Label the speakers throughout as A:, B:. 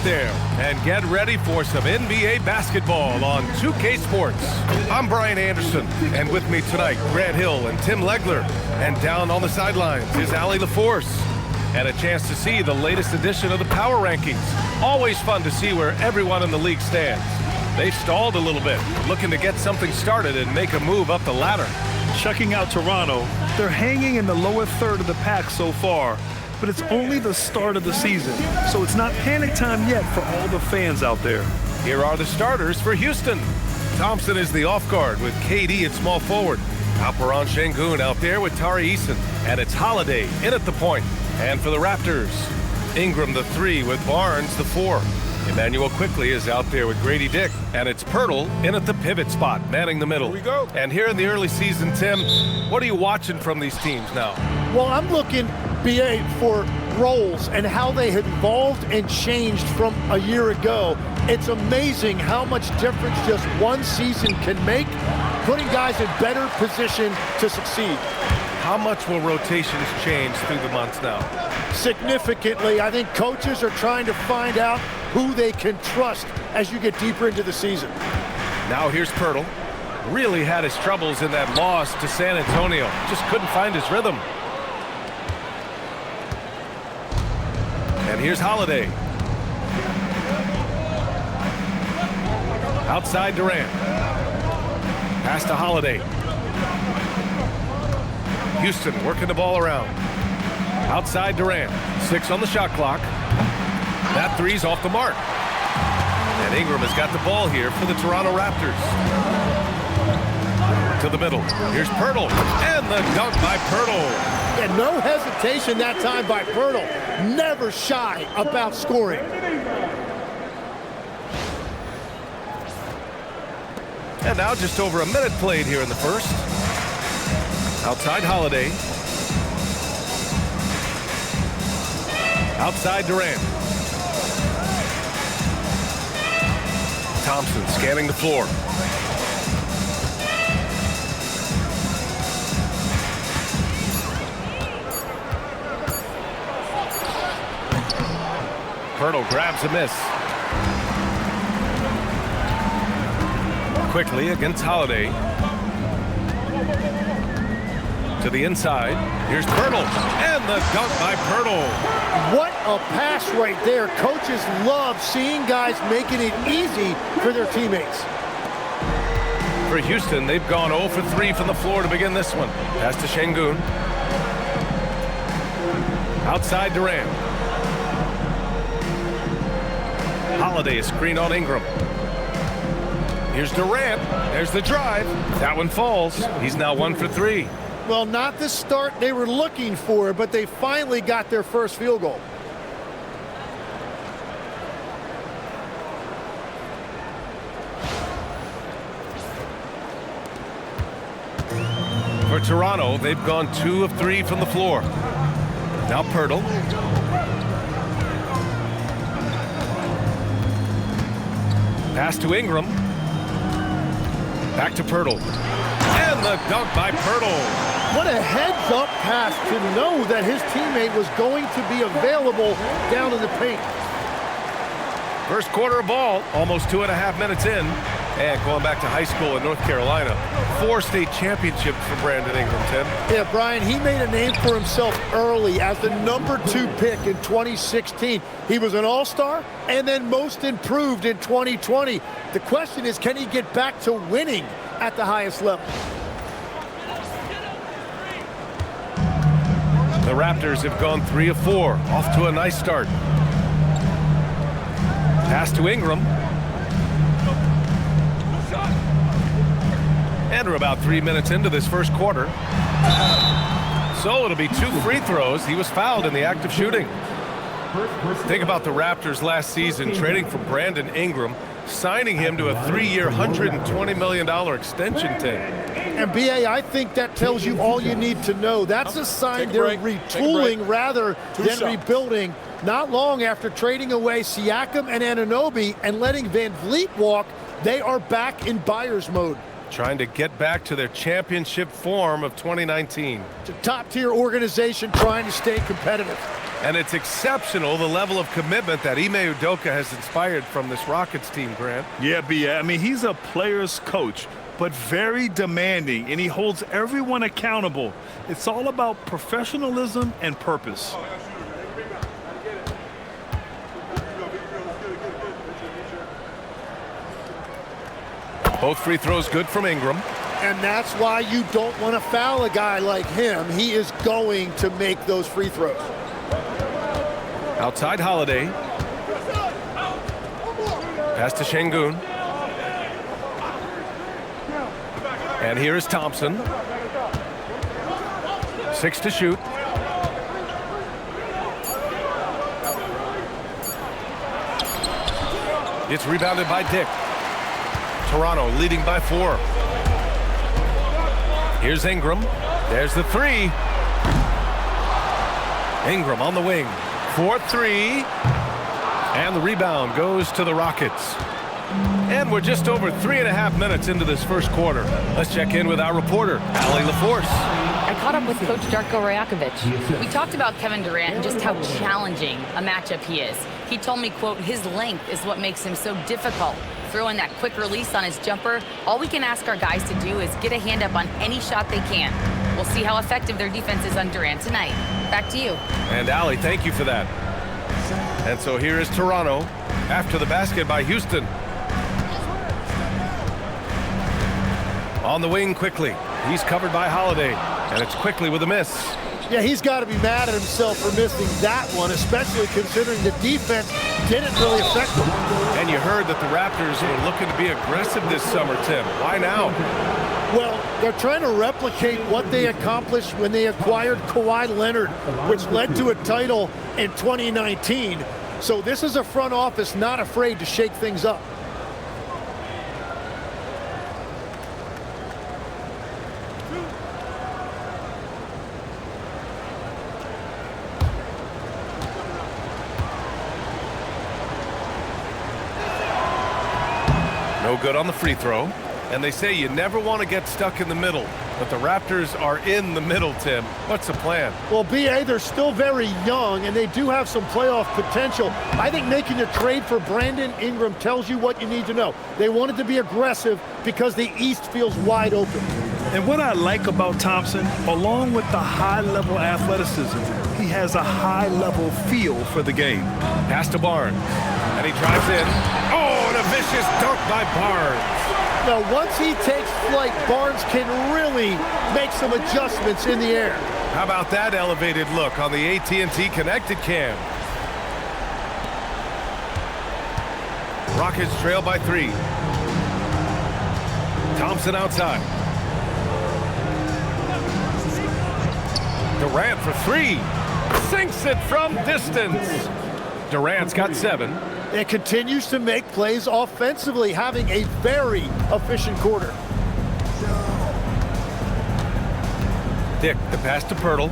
A: there and get ready for some NBA basketball on 2K Sports. I'm Brian Anderson, and with me tonight, Grant Hill and Tim Legler. And down on the sidelines is Allie LaForce. And a chance to see the latest edition of the Power Rankings. Always fun to see where everyone in the league stands. They've stalled a little bit, looking to get something started and make a move up the ladder.
B: Checking out Toronto, they're hanging in the lower third of the pack so far. But it's only the start of the season, so it's not panic time yet for all the fans out there.
A: Here are the starters for Houston. Thompson is the off guard with KD at small forward. Alperen Şengün out there with Tari Eason. And it's Holiday in at the point. And for the Raptors, Ingram the 3 with Barnes the 4. Emmanuel Quickley is out there with Grady Dick. And it's Pirtle in at the pivot spot, manning the middle.
C: Here we go.
A: And here in the early season, Tim, what are you watching from these teams now?
D: Well, I'm looking, BA, for roles and how they have evolved and changed from a year ago. It's amazing how much difference just one season can make, putting guys in better position to succeed.
A: How much will rotations change through the months now?
D: Significantly. I think coaches are trying to find out who they can trust as you get deeper into the season.
A: Now here's Pirtle. Really had his troubles in that loss to San Antonio. Just couldn't find his rhythm. And here's Holiday. Outside Durant. Pass to Holiday. Houston working the ball around. Outside Durant. 6 on the shot clock. That three's off the mark. And Ingram has got the ball here for the Toronto Raptors. To the middle. Here's Pirtle. And the dunk by Pirtle.
D: And no hesitation that time by Pirtle. Never shy about scoring.
A: And now just over a minute played here in the first. Outside Holiday. Outside Durant. Thompson scanning the floor. Pirtle grabs a miss. Quickly against Holiday. To the inside. Here's Pirtle. And the dunk by Pirtle.
D: What a pass right there. Coaches love seeing guys making it easy for their teammates.
A: For Houston, they've gone 0 for 3 from the floor to begin this one. Pass to Şengün. Outside Durant. Holiday is screen on Ingram. Here's Durant. There's the drive. That one falls. He's now 1 for 3.
D: Well, not the start they were looking for, but they finally got their first field goal.
A: For Toronto, they've gone 2 of 3 from the floor. Now Pirtle. Pass to Ingram. Back to Pirtle. And the dunk by Pirtle.
D: What a heads-up pass to know that his teammate was going to be available down in the paint.
A: First quarter of ball, almost 2.5 minutes in. And going back to high school in North Carolina, 4 state championships for Brandon Ingram, Tim.
D: Yeah, Brian, he made a name for himself early as the #2 pick in 2016. He was an all-star and then most improved in 2020. The question is, can he get back to winning at the highest level?
A: The Raptors have gone 3 of 4, off to a nice start. Pass to Ingram. And we're about 3 minutes into this first quarter. So it'll be 2 free throws. He was fouled in the act of shooting. Think about the Raptors last season trading for Brandon Ingram, signing him to a 3-year, $120 million extension, Tim.
D: And BA, I think that tells you all you need to know. That's a sign they're retooling rather than rebuilding. Not long after trading away Siakam and Anunoby and letting Van Vliet walk, they are back in buyer's mode.
A: Trying to get back to their championship form of 2019.
D: It's a top-tier organization trying to stay competitive.
A: And it's exceptional, the level of commitment that Ime Udoka has inspired from this Rockets team, Grant.
B: Yeah, B.A. I mean, he's a player's coach, but very demanding, and he holds everyone accountable. It's all about professionalism and purpose.
A: Both free throws good from Ingram.
D: And that's why you don't want to foul a guy like him. He is going to make those free throws.
A: Outside Holiday. Pass to Şengün. And here is Thompson. 6 to shoot. It's rebounded by Dick. Toronto leading by 4. Here's Ingram. There's the 3. Ingram on the wing. 4-3. And the rebound goes to the Rockets. And we're just over 3.5 minutes into this first quarter. Let's check in with our reporter, Allie LaForce.
C: I caught up with Coach Darko Rajakovic. We talked about Kevin Durant and just how challenging a matchup he is. He told me, quote, his length is what makes him so difficult. Throwing that quick release on his jumper, all we can ask our guys to do is get a hand up on any shot they can. We'll see how effective their defense is on Durant tonight. Back to you.
A: And Allie, thank you for that. And so here is Toronto after the basket by Houston. On the wing quickly. He's covered by Holiday. And it's quickly with a miss.
D: Yeah, he's got to be mad at himself for missing that one, especially considering the defense didn't really affect him.
A: And you heard that the Raptors were looking to be aggressive this summer, Tim. Why now?
D: Well, they're trying to replicate what they accomplished when they acquired Kawhi Leonard, which led to a title in 2019. So this is a front office not afraid to shake things up.
A: No good on the free throw. And they say you never want to get stuck in the middle. But the Raptors are in the middle, Tim. What's the plan?
D: Well, B.A., they're still very young, and they do have some playoff potential. I think making a trade for Brandon Ingram tells you what you need to know. They wanted to be aggressive because the East feels wide open.
B: And what I like about Thompson, along with the high-level athleticism, he has a high-level feel for the game.
A: Pass to Barnes. And he drives in. Oh, and a vicious dunk by Barnes.
D: Now, once he takes flight, Barnes can really make some adjustments in the air.
A: How about that elevated look on the AT&T connected cam? Rockets trail by 3. Thompson outside. Durant for 3. Sinks it from distance. Durant's got 7.
D: And continues to make plays offensively, having a very efficient quarter.
A: Dick, the pass to Pirtle.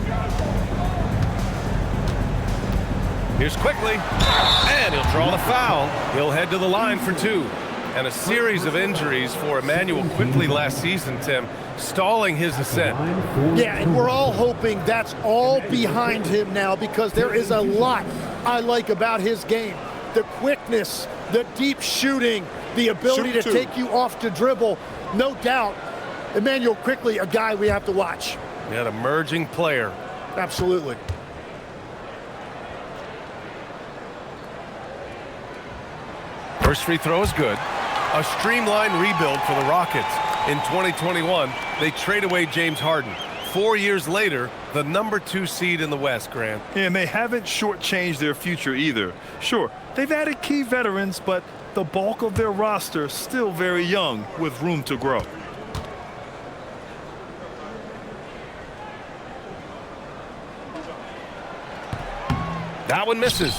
A: Here's quickly. And he'll draw the foul. He'll head to the line for 2. And a series of injuries for Emmanuel quickly last season, Tim, stalling his ascent.
D: Yeah, and we're all hoping that's all behind him now, because there is a lot I like about his game. The quickness, the deep shooting, the ability to take you off to dribble. No doubt, Emmanuel quickly, a guy we have to watch.
A: An emerging player.
D: Absolutely.
A: First free throw is good. A streamlined rebuild for the Rockets. In 2021, they trade away James Harden. 4 years later, the number 2 seed in the West, Grant.
B: And they haven't shortchanged their future either. Sure, they've added key veterans, but the bulk of their roster still very young with room to grow.
A: That one misses.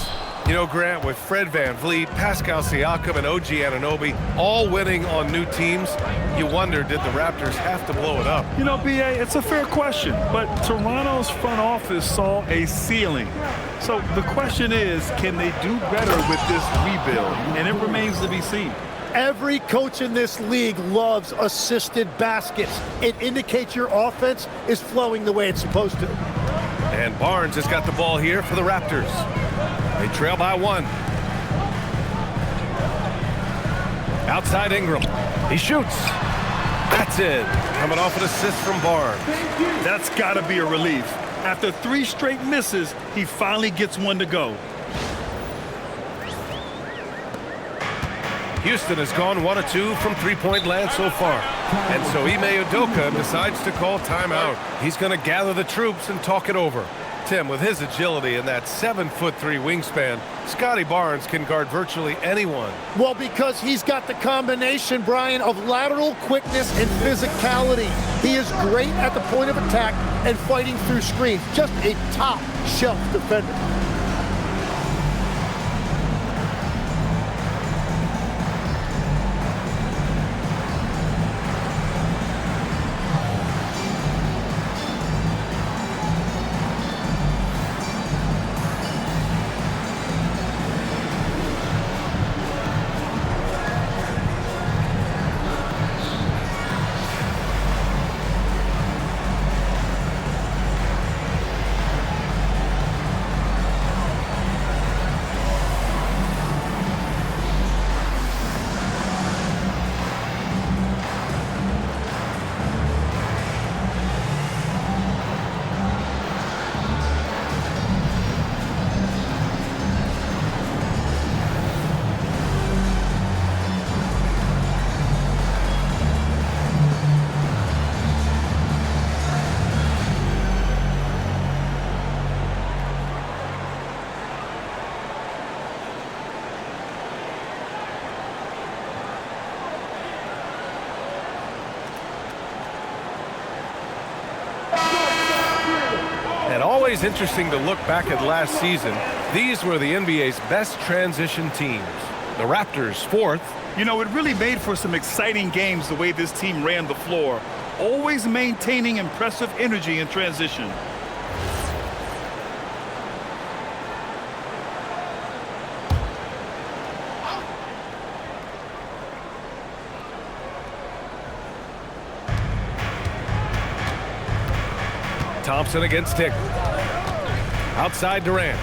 A: You know, Grant, with Fred VanVleet, Pascal Siakam, and OG Anunoby all winning on new teams, you wonder, did the Raptors have to blow it up?
B: You know, B.A., it's a fair question, but Toronto's front office saw a ceiling. So the question is, can they do better with this rebuild? And it remains to be seen.
D: Every coach in this league loves assisted baskets. It indicates your offense is flowing the way it's supposed to.
A: And Barnes has got the ball here for the Raptors. They trail by 1. Outside Ingram. He shoots. That's it. Coming off an assist from Barnes.
B: That's got to be a relief. After 3 straight misses, he finally gets one to go.
A: Houston has gone 1 of 2 from three-point land so far. And so Ime Udoka decides to call timeout. He's going to gather the troops and talk it over. Tim, with his agility and that 7'3" wingspan, Scotty Barnes can guard virtually anyone.
D: Well, because he's got the combination, Brian, of lateral quickness and physicality. He is great at the point of attack and fighting through screens. Just a top-shelf defender.
A: And always interesting to look back at last season. These were the NBA's best transition teams. The Raptors, 4th.
B: You know, it really made for some exciting games the way this team ran the floor, always maintaining impressive energy in transition.
A: Thompson against Tick. Outside Durant.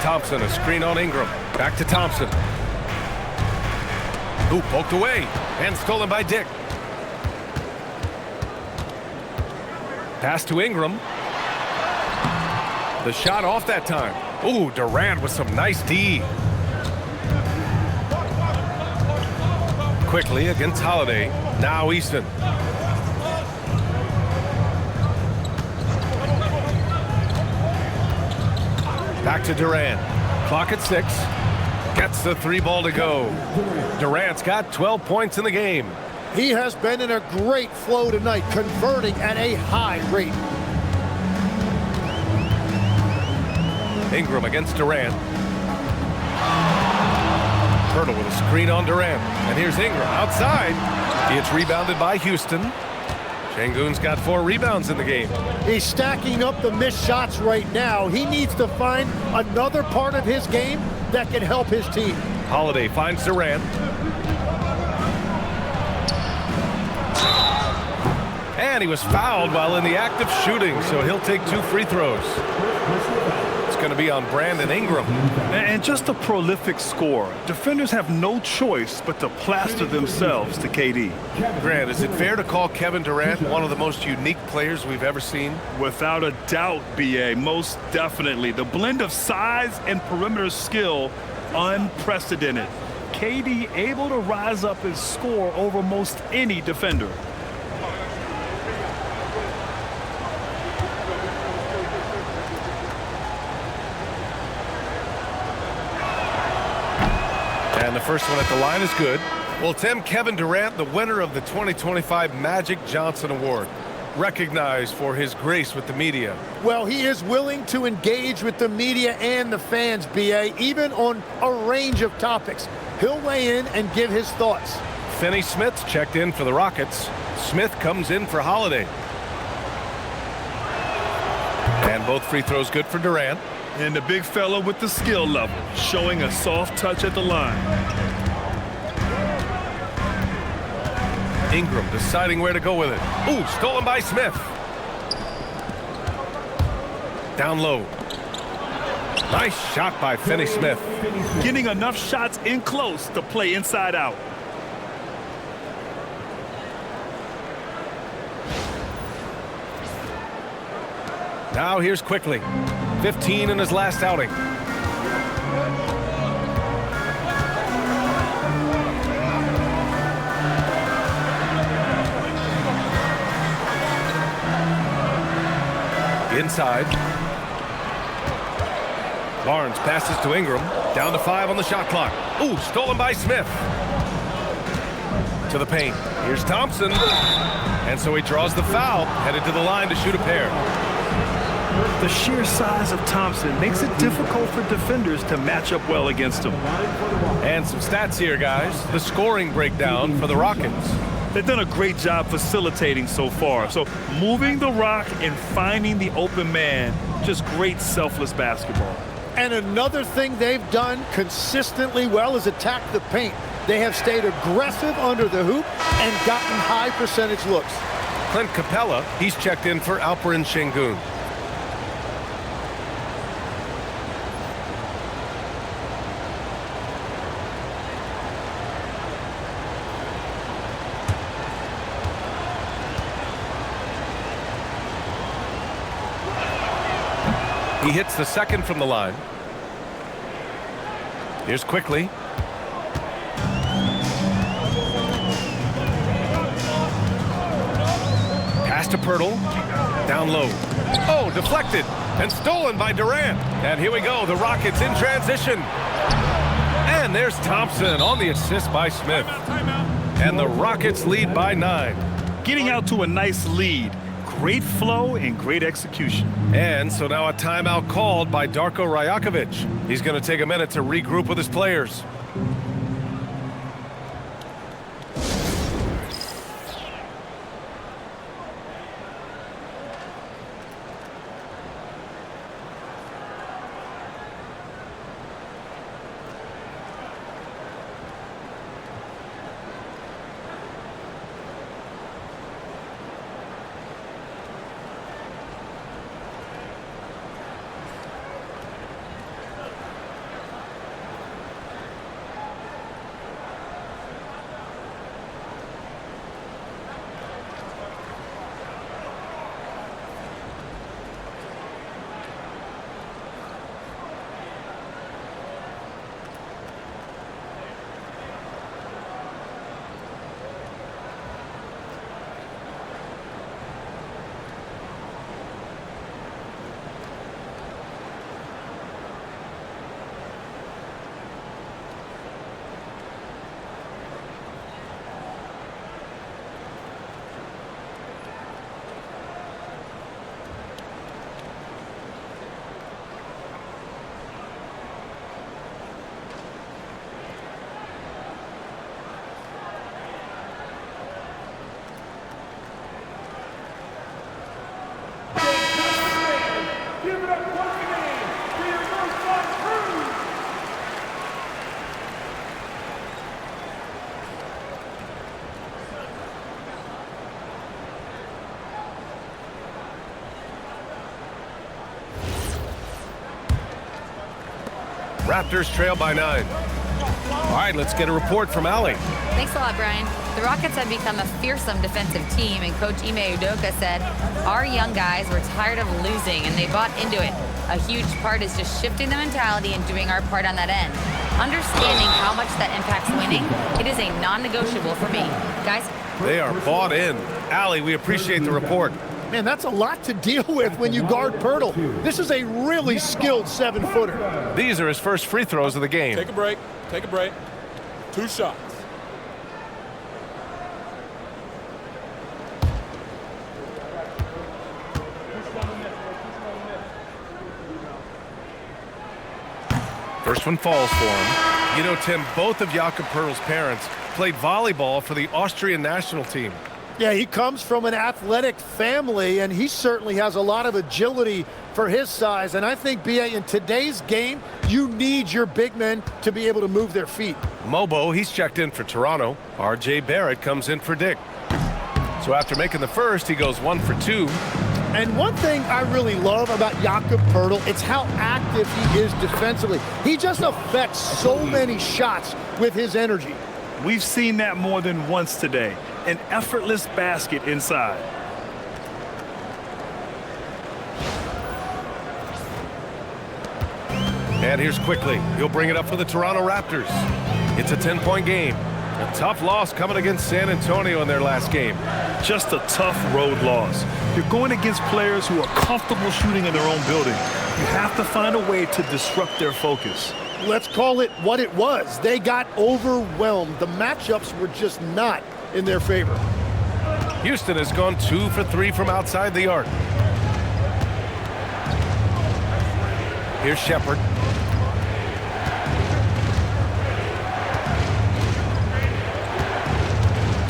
A: Thompson, a screen on Ingram. Back to Thompson. Ooh, poked away. And stolen by Dick. Pass to Ingram. The shot off that time. Ooh, Durant with some nice D. Quickly against Holiday. Now Easton. Back to Durant. Clock at 6. Gets the 3 ball to go. Durant's got 12 points in the game.
D: He has been in a great flow tonight, converting at a high rate.
A: Ingram against Durant. Hurdle with a screen on Durant. And here's Ingram outside. It's rebounded by Houston. Şengün's got 4 rebounds in the game.
D: He's stacking up the missed shots right now. He needs to find another part of his game that can help his team.
A: Holiday finds Durant. And he was fouled while in the act of shooting, so he'll take 2 free throws. It's going to be on Brandon Ingram.
B: And just a prolific scorer. Defenders have no choice but to plaster themselves to KD.
A: Grant, is it fair to call Kevin Durant one of the most unique players we've ever seen?
B: Without a doubt, BA, most definitely. The blend of size and perimeter skill, unprecedented. KD able to rise up and score over most any defender.
A: And the first one at the line is good. Well, Tim, Kevin Durant, the winner of the 2025 Magic Johnson Award, recognized for his grace with the media.
D: Well, he is willing to engage with the media and the fans, BA, even on a range of topics. He'll weigh in and give his thoughts.
A: Finney Smith checked in for the Rockets. Smith comes in for Holiday. And both free throws good for Durant.
B: And the big fella with the skill level, showing a soft touch at the line.
A: Ingram deciding where to go with it. Ooh, stolen by Smith. Down low. Nice shot by Finney-Smith.
B: Getting enough shots in close to play inside out.
A: Now here's Quickly. 15 in his last outing. Inside. Barnes passes to Ingram. Down to 5 on the shot clock. Ooh, stolen by Smith. To the paint. Here's Thompson. And so he draws the foul, headed to the line to shoot a pair.
B: The sheer size of Thompson makes it difficult for defenders to match up well against him.
A: And some stats here, guys. The scoring breakdown for the Rockets.
B: They've done a great job facilitating so far. So moving the rock and finding the open man, just great selfless basketball.
D: And another thing they've done consistently well is attack the paint. They have stayed aggressive under the hoop and gotten high percentage looks.
A: Clint Capella, he's checked in for Alperen Şengün. He hits the second from the line. Here's Quickly. Pass to Pirtle. Down low. Oh, deflected and stolen by Durant. And here we go. The Rockets in transition. And there's Thompson on the assist by Smith. And the Rockets lead by 9.
B: Getting out to a nice lead. Great flow and great execution.
A: And so now a timeout called by Darko Rajakovic. He's going to take a minute to regroup with his players. Raptors trail by 9. All right, let's get a report from Allie.
C: Thanks a lot, Brian. The Rockets have become a fearsome defensive team, and Coach Ime Udoka said, our young guys were tired of losing, and they bought into it. A huge part is just shifting the mentality and doing our part on that end. Understanding how much that impacts winning, it is a non-negotiable for me. Guys?
A: They are bought in. Allie, we appreciate the report.
D: Man, that's a lot to deal with when you guard Pirtle. This is a really skilled 7-footer.
A: These are his first free throws of the game.
E: Take a break. Take a break. 2 shots.
A: First one falls for him. You know, Tim, both of Jakob Pirtle's parents played volleyball for the Austrian national team.
D: Yeah, he comes from an athletic family, and he certainly has a lot of agility for his size. And I think, B.A., in today's game, you need your big men to be able to move their feet.
A: Mobo, he's checked in for Toronto. R.J. Barrett comes in for Dick. So after making the first, he goes 1 for 2.
D: And one thing I really love about Jakob Poeltl, it's how active he is defensively. He just affects so many shots with his energy.
B: We've seen that more than once today. An effortless basket inside.
A: And here's quickly. He'll bring it up for the Toronto Raptors. It's a 10-point game. A tough loss coming against San Antonio in their last game.
B: Just a tough road loss. You're going against players who are comfortable shooting in their own building. You have to find a way to disrupt their focus.
D: Let's call it what it was. They got overwhelmed. The matchups were just not in their favor.
A: Houston has gone 2 for 3 from outside the arc. Here's Shepherd.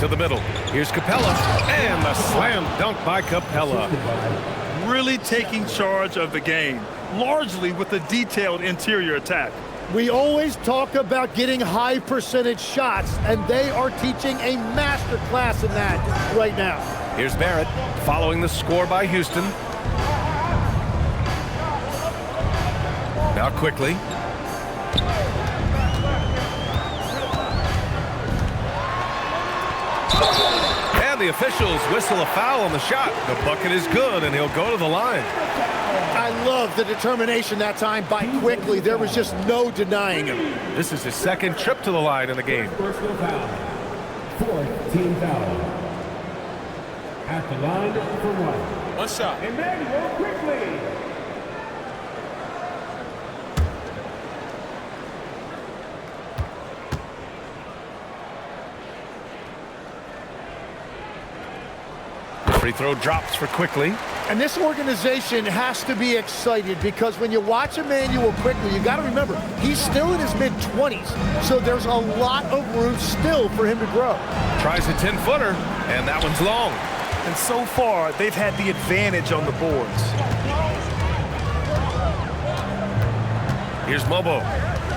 A: To the middle. Here's Capella. And the slam dunk by Capella.
B: Really taking charge of the game, largely with a detailed interior attack.
D: We always talk about getting high percentage shots, and they are teaching a master class in that right now.
A: Here's Barrett following the score by Houston. Now quickly. And the officials whistle a foul on the shot. The bucket is good, and he'll go to the line.
D: I love the determination that time by Quickly. There was just no denying him.
A: This is his second trip to the line in the game.
F: Personal foul. Fourth team foul. At the line for one.
E: One shot.
F: Emmanuel Quickly.
A: Free throw drops for Quickly.
D: And this organization has to be excited because when you watch Emmanuel Quickly, you got to remember, he's still in his mid-20s. So there's a lot of room still for him to grow.
A: Tries a 10-footer, and that one's long.
B: And so far, they've had the advantage on the boards.
A: Here's Mobo.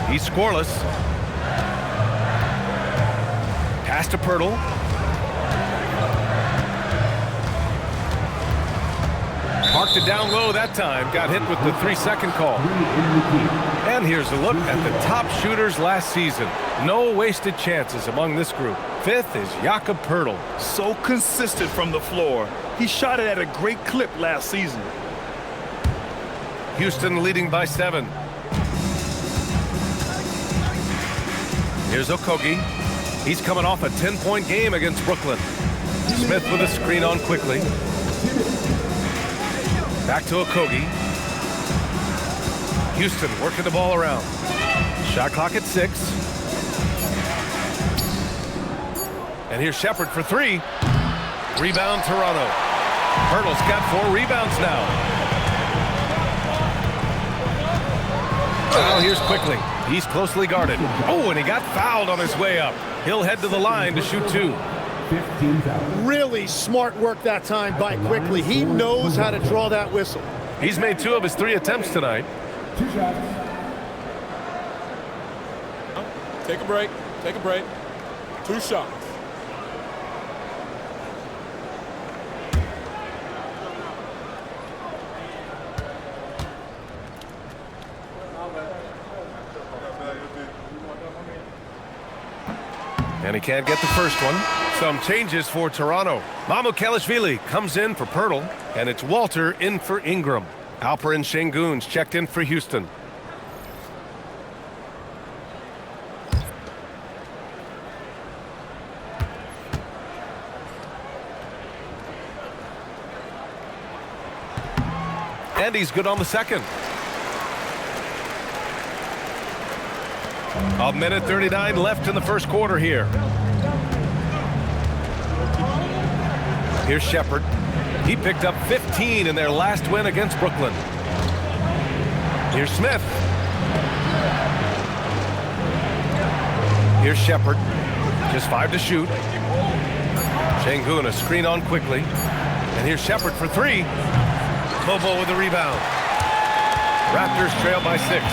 A: He's scoreless. Pass to Poeltl. Parked it down low that time. Got hit with the 3-second call. And here's a look at the top shooters last season. No wasted chances among this group. Fifth is Jakob Poeltl.
B: So consistent from the floor. He shot it at a great clip last season.
A: Houston leading by 7. Here's Okogie. He's coming off a 10-point game against Brooklyn. Smith with a screen on Quickly. Back to Okogie. Houston working the ball around. Shot clock at 6. And here's Shepherd for 3. Rebound Toronto. Poeltl's got 4 rebounds now. Now here's Quickly. He's closely guarded. Oh, and he got fouled on his way up. He'll head to the line to shoot 2.
D: Really smart work that time by Quickly. He knows how to draw that whistle.
A: He's made 2 of his 3 attempts tonight.
F: 2 shots.
E: Take a break. Take a break. 2 shots.
A: And he can't get the first one. Some changes for Toronto. Mamukelashvili comes in for Poeltl, and it's Walter in for Ingram. Alperen Şengün's checked in for Houston. And he's good on the second. A minute 39 left in the first quarter here. Here's Shepherd. He picked up 15 in their last win against Brooklyn. Here's Smith. Here's Shepherd. Just 5 to shoot. Şengün a screen on Quickly. And here's Shepherd for 3. Bobo with the rebound. Raptors trail by 6.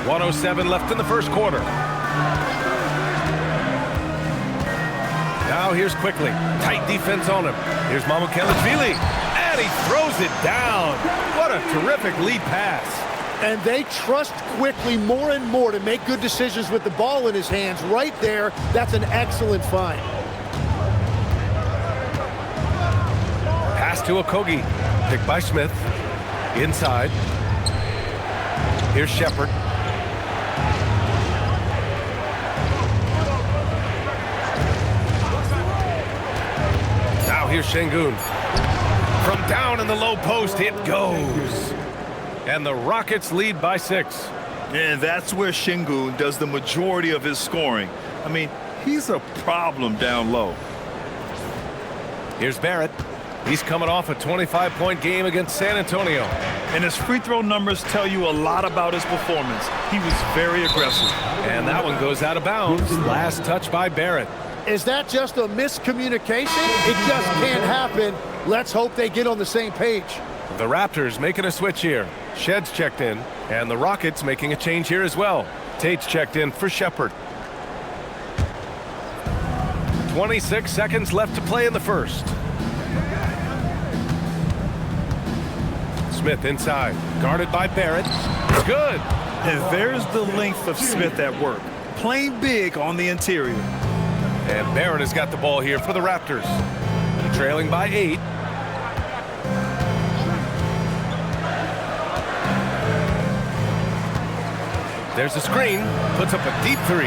A: 1:07 left in the first quarter. Now Now here's quickly. Tight defense on him. Here's Mamukelashvili. And he throws it down. What a terrific lead pass.
D: And they trust quickly more and more to make good decisions with the ball in his hands. Right there, that's an excellent find.
A: Pass to Okogie. Picked by Smith. Inside. Here's Shepherd. Now here's Şengün. From down in the low post, it goes. And the Rockets lead by 6.
B: And that's where Şengün does the majority of his scoring. I mean, he's a problem down low.
A: Here's Barrett. He's coming off a 25-point game against San Antonio.
B: And his free throw numbers tell you a lot about his performance. He was very aggressive.
A: And that one goes out of bounds. Last touch by Barrett.
D: Is that just a miscommunication? It just can't happen. Let's hope they get on the same page.
A: The Raptors making a switch here. Shedd's checked in, and the Rockets making a change here as well. Tate's checked in for Shepherd. 26 seconds left to play in the first. Smith inside, guarded by Barrett. Good.
B: And there's the length of Smith at work, playing big on the interior.
A: And Barrett has got the ball here for the Raptors. Trailing by 8. There's a screen, puts up a deep 3.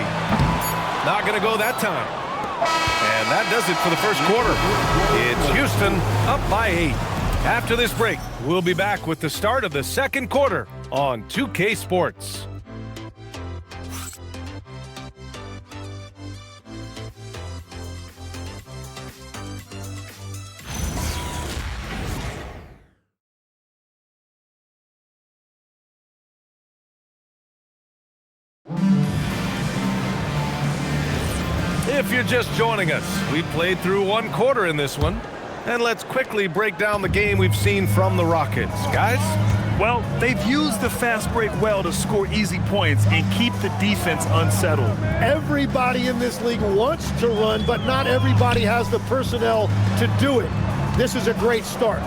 A: Not going to go that time. And that does it for the first quarter. It's Houston up by 8. After this break, we'll be back with the start of the second quarter on 2K Sports. If you're just joining us, we played through one quarter in this one. And let's quickly break down the game we've seen from the Rockets. Guys?
B: Well, they've used the fast break well to score easy points and keep the defense unsettled.
D: Everybody in this league wants to run, but not everybody has the personnel to do it. This is a great start.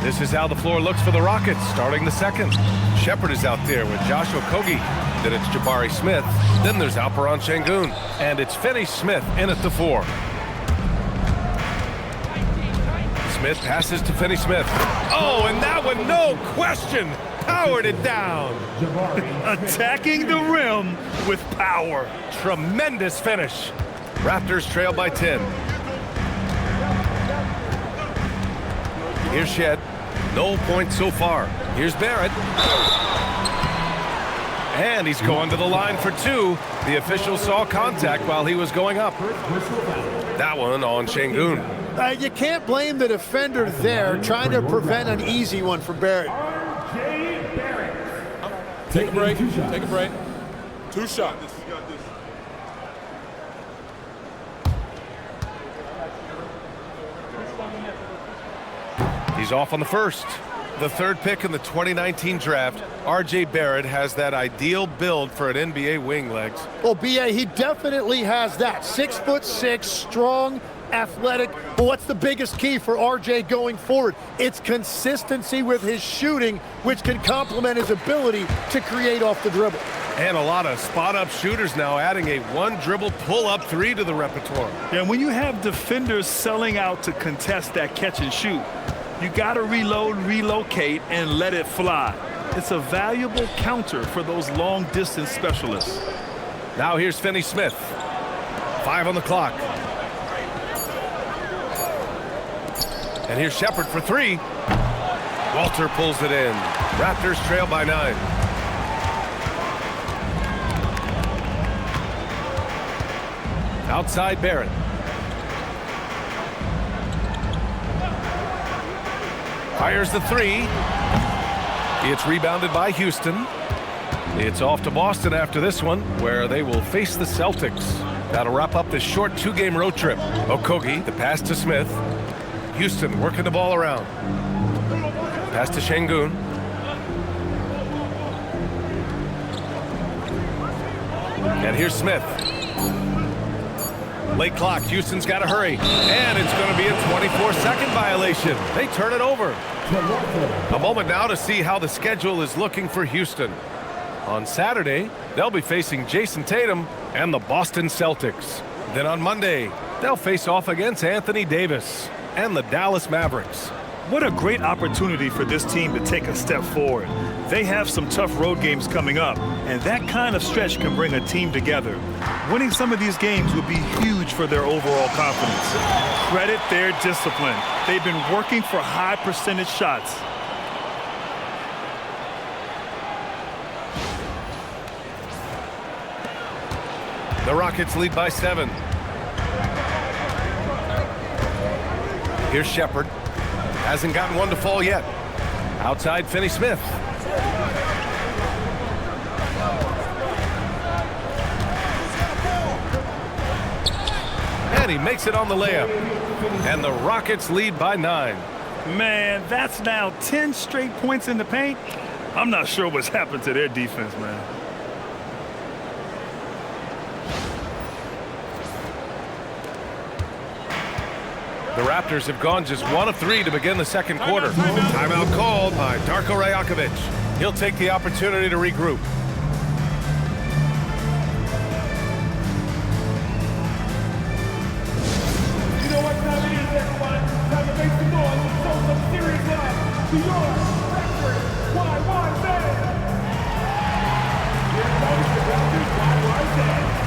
A: This is how the floor looks for the Rockets starting the second. Shepherd is out there with Josh Okogie. Then it's Jabari Smith. Then there's Alperen Şengün. And it's Finney Smith in at the 4. Smith passes to Finney Smith. Oh, and that one, no question, powered it down.
B: Attacking the rim with power.
A: Tremendous finish. Raptors trail by 10. Here's Shed. No points so far. Here's Barrett. And he's going to the line for 2. The official saw contact while he was going up. That one on Şengün.
D: You can't blame the defender there trying to prevent an easy one for Barrett.
E: Take a break. Take a break. 2 shots.
A: He's off on the first. The 3rd pick in the 2019 draft, R.J. Barrett has that ideal build for an NBA wing legs.
D: Well, B.A., he definitely has that. 6'6", strong, athletic. But what's the biggest key for R.J. going forward? It's consistency with his shooting, which can complement his ability to create off the dribble.
A: And a lot of spot-up shooters now adding a 1-dribble pull-up 3 to the repertoire.
B: And when you have defenders selling out to contest that catch and shoot, you got to reload, relocate, and let it fly. It's a valuable counter for those long-distance specialists.
A: Now here's Finney Smith. 5 on the clock. And here's Shepherd for 3. Walter pulls it in. Raptors trail by 9. Outside Barrett. Fires the 3. It's rebounded by Houston. It's off to Boston after this one, where they will face the Celtics. That'll wrap up this short 2-game road trip. Okogie, the pass to Smith. Houston working the ball around. Pass to Şengün. And here's Smith. Late clock, Houston's got to hurry. And it's going to be a 24-second violation. They turn it over. A moment now to see how the schedule is looking for Houston. On Saturday, they'll be facing Jason Tatum and the Boston Celtics. Then on Monday, they'll face off against Anthony Davis and the Dallas Mavericks.
B: What a great opportunity for this team to take a step forward. They have some tough road games coming up, and that kind of stretch can bring a team together. Winning some of these games would be huge for their overall confidence. Credit their discipline. They've been working for high percentage shots.
A: The Rockets lead by 7. Here's Shepard. Hasn't gotten one to fall yet. Outside, Finney-Smith. And he makes it on the layup. And the Rockets lead by 9.
B: Man, that's now 10 straight points in the paint. I'm not sure what's happened to their defense, man.
A: The Raptors have gone just 1 of 3 to begin the second quarter. Timeout called by Darko Rajakovic. He'll take the opportunity to regroup.
F: You know what time it is, everyone? Time to make some noise and show some serious love to your Raptors YYZ. Your coach, the Raptors YYZ.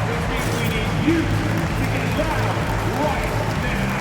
F: This means we need you to get loud right now.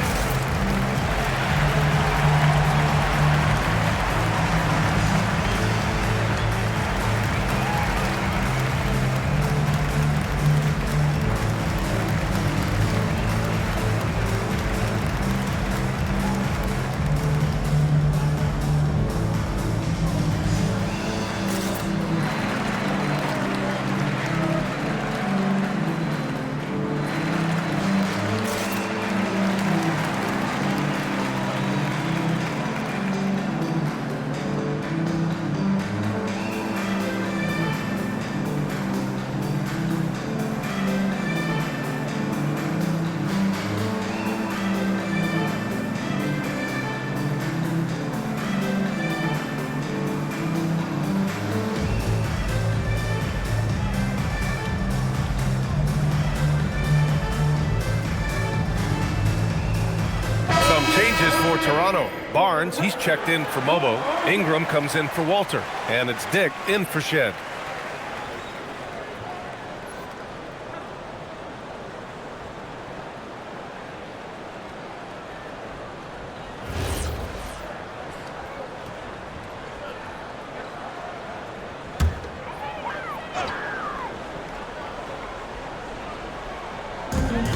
A: Changes for Toronto. Barnes, he's checked in for Mobo. Ingram comes in for Walter. And it's Dick in for Shed.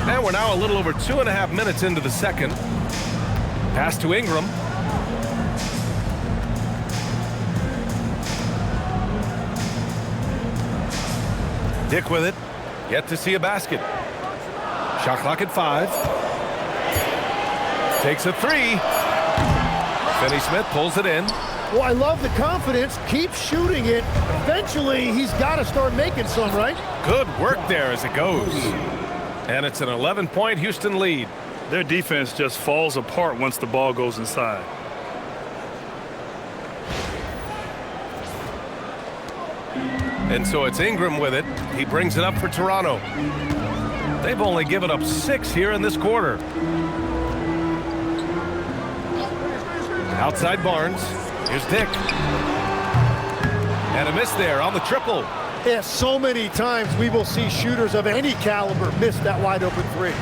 A: And we're now a little over 2.5 minutes into the second. Pass to Ingram. Dick with it. Yet to see a basket. Shot clock at 5. Takes a 3. Finney-Smith pulls it in.
D: Well, I love the confidence. Keep shooting it. Eventually, he's got to start making some, right?
A: Good work there as it goes. And it's an 11-point Houston lead.
B: Their defense just falls apart once the ball goes inside.
A: And so it's Ingram with it. He brings it up for Toronto. They've only given up 6 here in this quarter. Outside Barnes. Here's Dick. And a miss there on the triple.
D: Yeah, so many times we will see shooters of any caliber miss that wide open 3.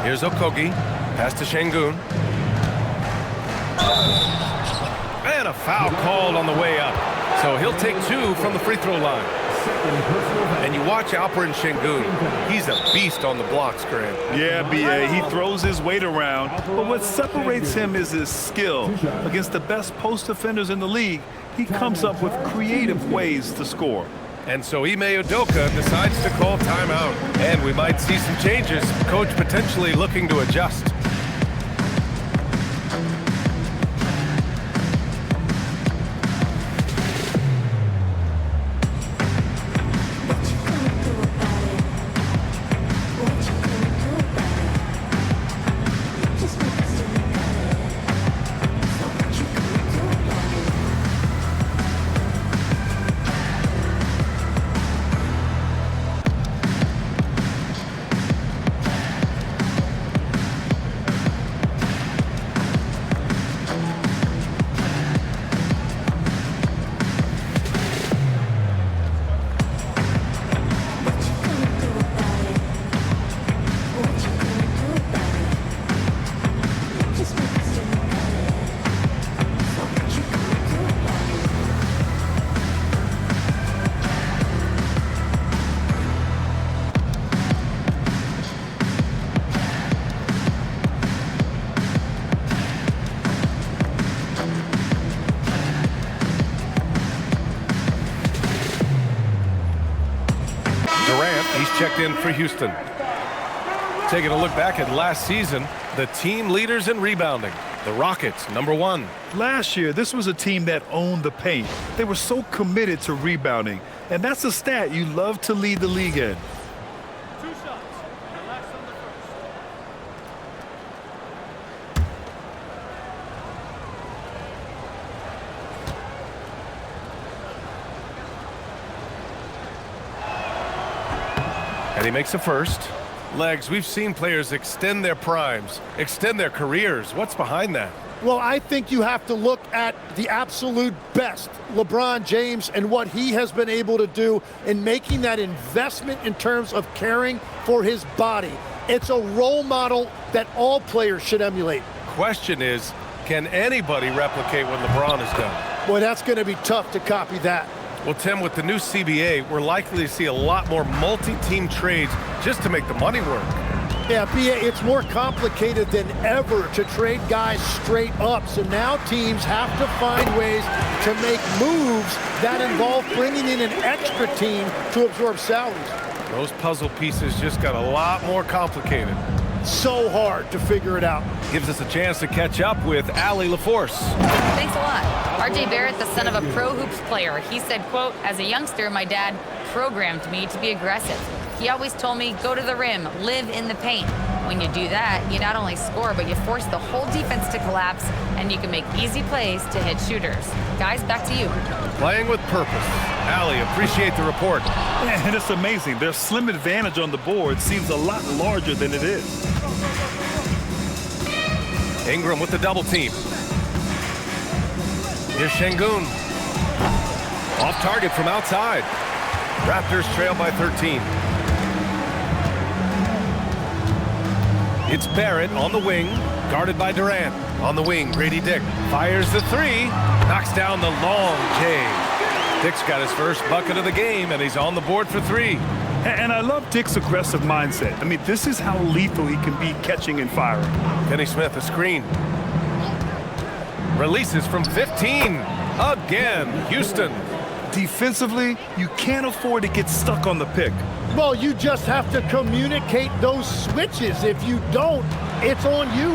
A: Here's Okogie. Pass to Şengün. And a foul called on the way up. So he'll take 2 from the free throw line. And you watch Alperen Şengün. He's a beast on the blocks, Grant.
B: Yeah, B.A. He throws his weight around. But what separates him is his skill. Against the best post defenders in the league, he comes up with creative ways to score.
A: And so Ime Udoka decides to call timeout. And we might see some changes. Coach potentially looking to adjust. checked in for Houston. Taking a look back at last season, the team leaders in rebounding. The Rockets, #1.
B: Last year, this was a team that owned the paint. They were so committed to rebounding, and that's a stat you love to lead the league in.
F: 2 shots. Relax on the first.
A: And he makes the first. Legs, we've seen players extend their primes, extend their careers. What's behind that?
D: Well, I think you have to look at the absolute best, LeBron James, and what he has been able to do in making that investment in terms of caring for his body. It's a role model that all players should emulate.
A: Question is, can anybody replicate what LeBron has done?
D: Boy, that's going to be tough to copy that.
A: Well, Tim, with the new CBA, we're likely to see a lot more multi-team trades just to make the money work.
D: Yeah, BA, it's more complicated than ever to trade guys straight up. So now teams have to find ways to make moves that involve bringing in an extra team to absorb salaries.
A: Those puzzle pieces just got a lot more complicated.
D: So hard to figure it out.
A: Gives us a chance to catch up with Allie LaForce.
C: Thanks a lot. R.J. Barrett, the son of a pro hoops player, he said, quote, "As a youngster, my dad programmed me to be aggressive. He always told me, go to the rim, live in the paint. When you do that, you not only score, but you force the whole defense to collapse, and you can make easy plays to hit shooters." Guys, back to you.
A: Playing with purpose. Allie, appreciate the report.
B: And it's amazing. Their slim advantage on the board seems a lot larger than it is.
A: Ingram with the double team. Here's Şengün. Off target from outside. Raptors trail by 13. It's Barrett on the wing, guarded by Durant. On the wing, Grady Dick fires the three, knocks down the long J. Dick's got his first bucket of the game, and he's on the board for 3.
B: And I love Dick's aggressive mindset. I mean, this is how lethal he can be catching and firing.
A: Finney Smith, a screen. Releases from 15. Again, Houston.
B: Defensively, you can't afford to get stuck on the pick.
D: Well, you just have to communicate those switches. If you don't, it's on you.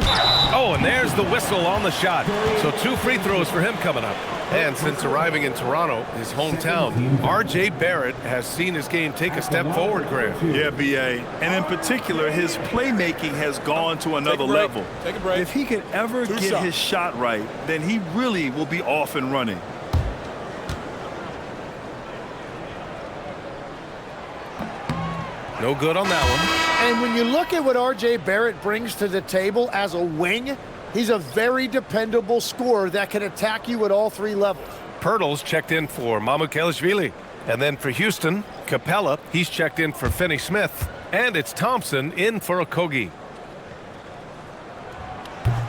A: Oh, and there's the whistle on the shot. So 2 free throws for him coming up. And since arriving in Toronto, his hometown, R.J. Barrett has seen his game take a step forward, Grant.
B: Yeah, B.A. And in particular, his playmaking has gone to another level.
E: Take a break.
B: If he can ever get his shot right, then he really will be off and running.
A: No good on that one.
D: And when you look at what R.J. Barrett brings to the table as a wing, he's a very dependable scorer that can attack you at all 3 levels.
A: Pirtle's checked in for Mamukelashvili. And then for Houston, Capella, he's checked in for Finney Smith. And it's Thompson in for Okogie.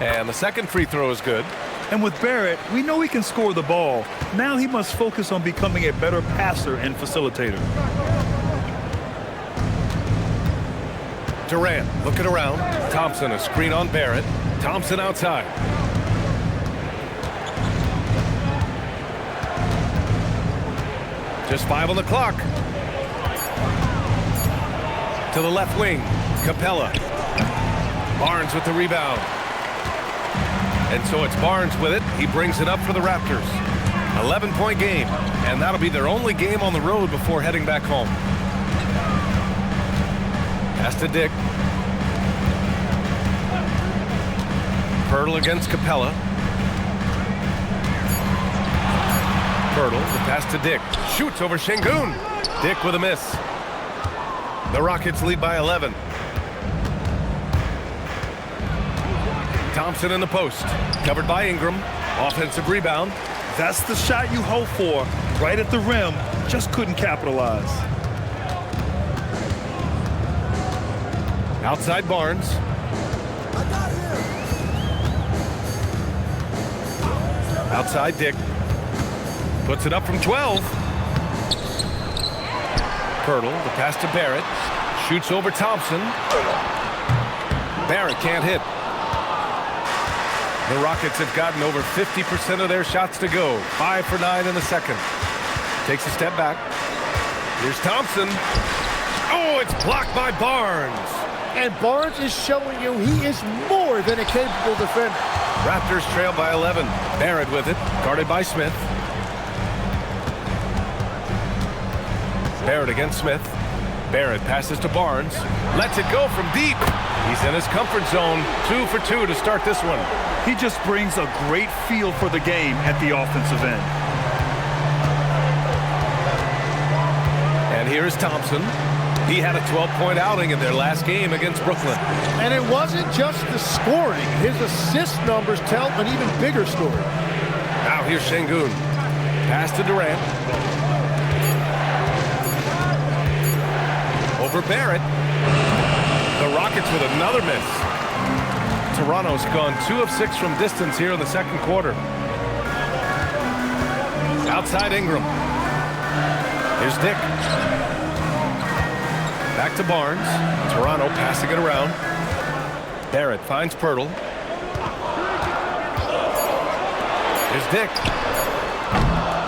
A: And the second free throw is good.
B: And with Barrett, we know he can score the ball. Now he must focus on becoming a better passer and facilitator.
A: Durant looking around. Thompson, a screen on Barrett. Thompson outside. Just 5 on the clock. To the left wing, Capella. Barnes with the rebound. And so it's Barnes with it. He brings it up for the Raptors. 11-point game, and that'll be their only game on the road before heading back home. Pass to Dick. Pirtle against Capella. Pirtle, the pass to Dick. Shoots over Şengün. Dick with a miss. The Rockets lead by 11. Thompson in the post. Covered by Ingram. Offensive rebound.
B: That's the shot you hope for. Right at the rim. Just couldn't capitalize.
A: Outside Barnes. Outside Dick. Puts it up from 12. Pirtle, the pass to Barrett. Shoots over Thompson. Barrett can't hit. The Rockets have gotten over 50% of their shots to go. 5 for 9 in the second. Takes a step back. Here's Thompson. Oh, it's blocked by Barnes.
D: And Barnes is showing you he is more than a capable defender.
A: Raptors trail by 11. Barrett with it, guarded by Smith. Barrett against Smith. Barrett passes to Barnes. Lets it go from deep. He's in his comfort zone. 2 for 2 to start this one.
B: He just brings a great feel for the game at the offensive end.
A: And here's Thompson. He had a 12-point outing in their last game against Brooklyn.
D: And it wasn't just the scoring. His assist numbers tell an even bigger story.
A: Now here's Şengün. Pass to Durant. Over Barrett. The Rockets with another miss. Toronto's gone 2 of 6 from distance here in the second quarter. Outside Ingram. Here's Dick. Back to Barnes. Toronto passing it around. Barrett finds Pirtle. Here's Dick.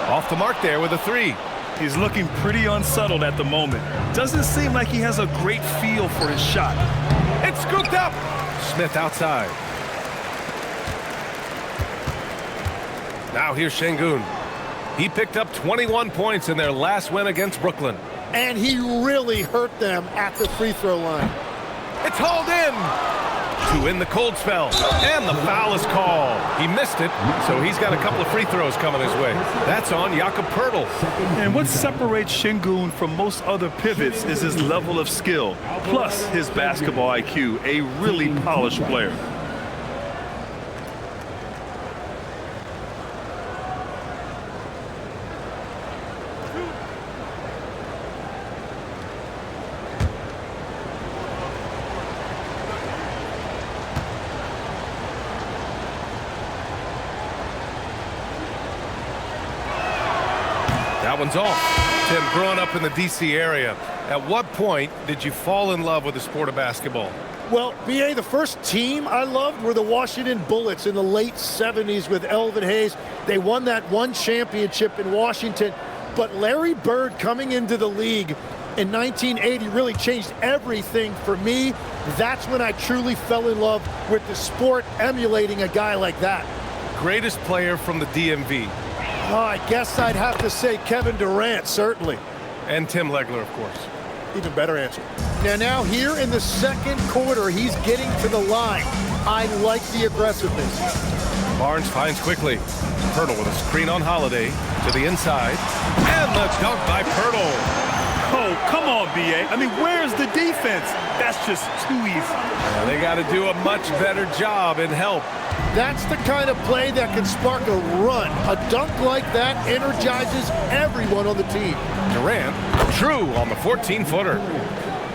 A: Off the mark there with a 3.
B: He's looking pretty unsettled at the moment. Doesn't seem like he has a great feel for his shot.
A: It's scooped up. Smith outside. Now here's Şengün. He picked up 21 points in their last win against Brooklyn.
D: And he really hurt them at the free throw line.
A: It's hauled in to win the cold spell. And the foul is called. He missed it, so he's got a couple of free throws coming his way. That's on Jakob Pirtle.
B: And what separates Şengün from most other pivots is his level of skill, plus his basketball IQ, a really polished player.
A: That one's off. Tim, growing up in the D.C. area, at what point did you fall in love with the sport of basketball?
D: Well, B.A., the first team I loved were the Washington Bullets in the late 70s with Elvin Hayes. They won that one championship in Washington. But Larry Bird coming into the league in 1980 really changed everything for me. That's when I truly fell in love with the sport, emulating a guy like that.
A: Greatest player from the DMV?
D: Oh, I guess I'd have to say Kevin Durant, certainly.
A: And Tim Legler, of course.
D: Even better answer. Now here in the second quarter, he's getting to the line. I like the aggressiveness.
A: Barnes finds quickly. Pirtle with a screen on Holiday to the inside. And the dunk by Pirtle.
B: Oh, come on, B.A. I mean, where's the defense? That's just too easy.
A: They got to do a much better job in help.
D: That's the kind of play that can spark a run. A dunk like that energizes everyone on the team.
A: Durant, true on the 14-footer.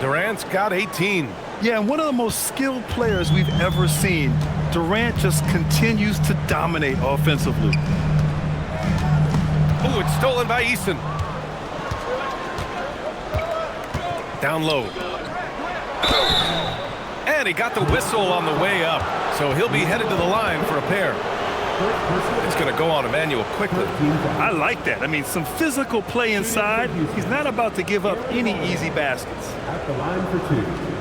A: Durant's got 18.
B: Yeah, and one of the most skilled players we've ever seen. Durant just continues to dominate offensively.
A: Oh, it's stolen by Eason. Down low. And he got the whistle on the way up. So he'll be headed to the line for a pair. It's going to go on Emmanuel quickly.
B: I like that. I mean, some physical play inside. He's not about to give up any easy baskets.
F: At the line for 2.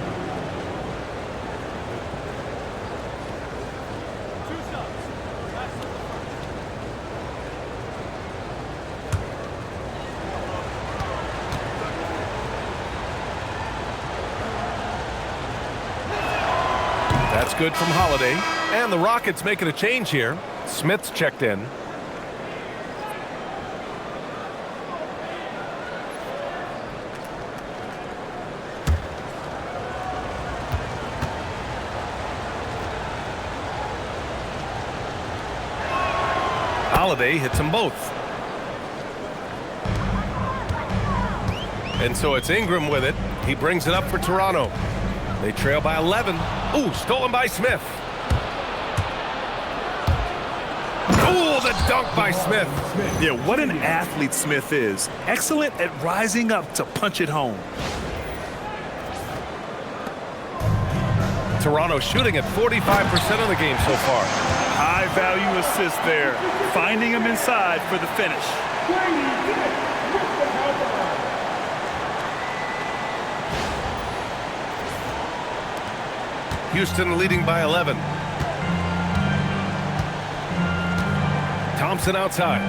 A: That's good from Holiday. And the Rockets making a change here. Smith's checked in. Holiday hits them both. And so it's Ingram with it. He brings it up for Toronto. They trail by 11. Ooh, stolen by Smith. Ooh, the dunk by Smith.
B: Yeah, what an athlete Smith is. Excellent at rising up to punch it home.
A: Toronto shooting at 45% of the game so far.
B: High value assist there. Finding him inside for the finish.
A: Houston leading by 11. Thompson outside.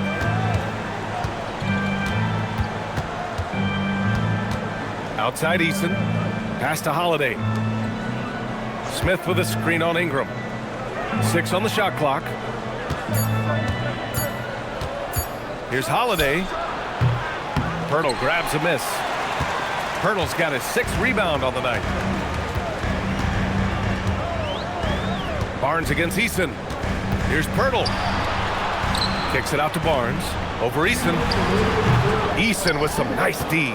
A: Outside Eason. Pass to Holiday. Smith with a screen on Ingram. 6 on the shot clock. Here's Holiday. Pirtle grabs a miss. Pirtle's got his 6th rebound on the night. Barnes against Eason. Here's Pirtle. Kicks it out to Barnes. Over Eason. Eason with some nice D.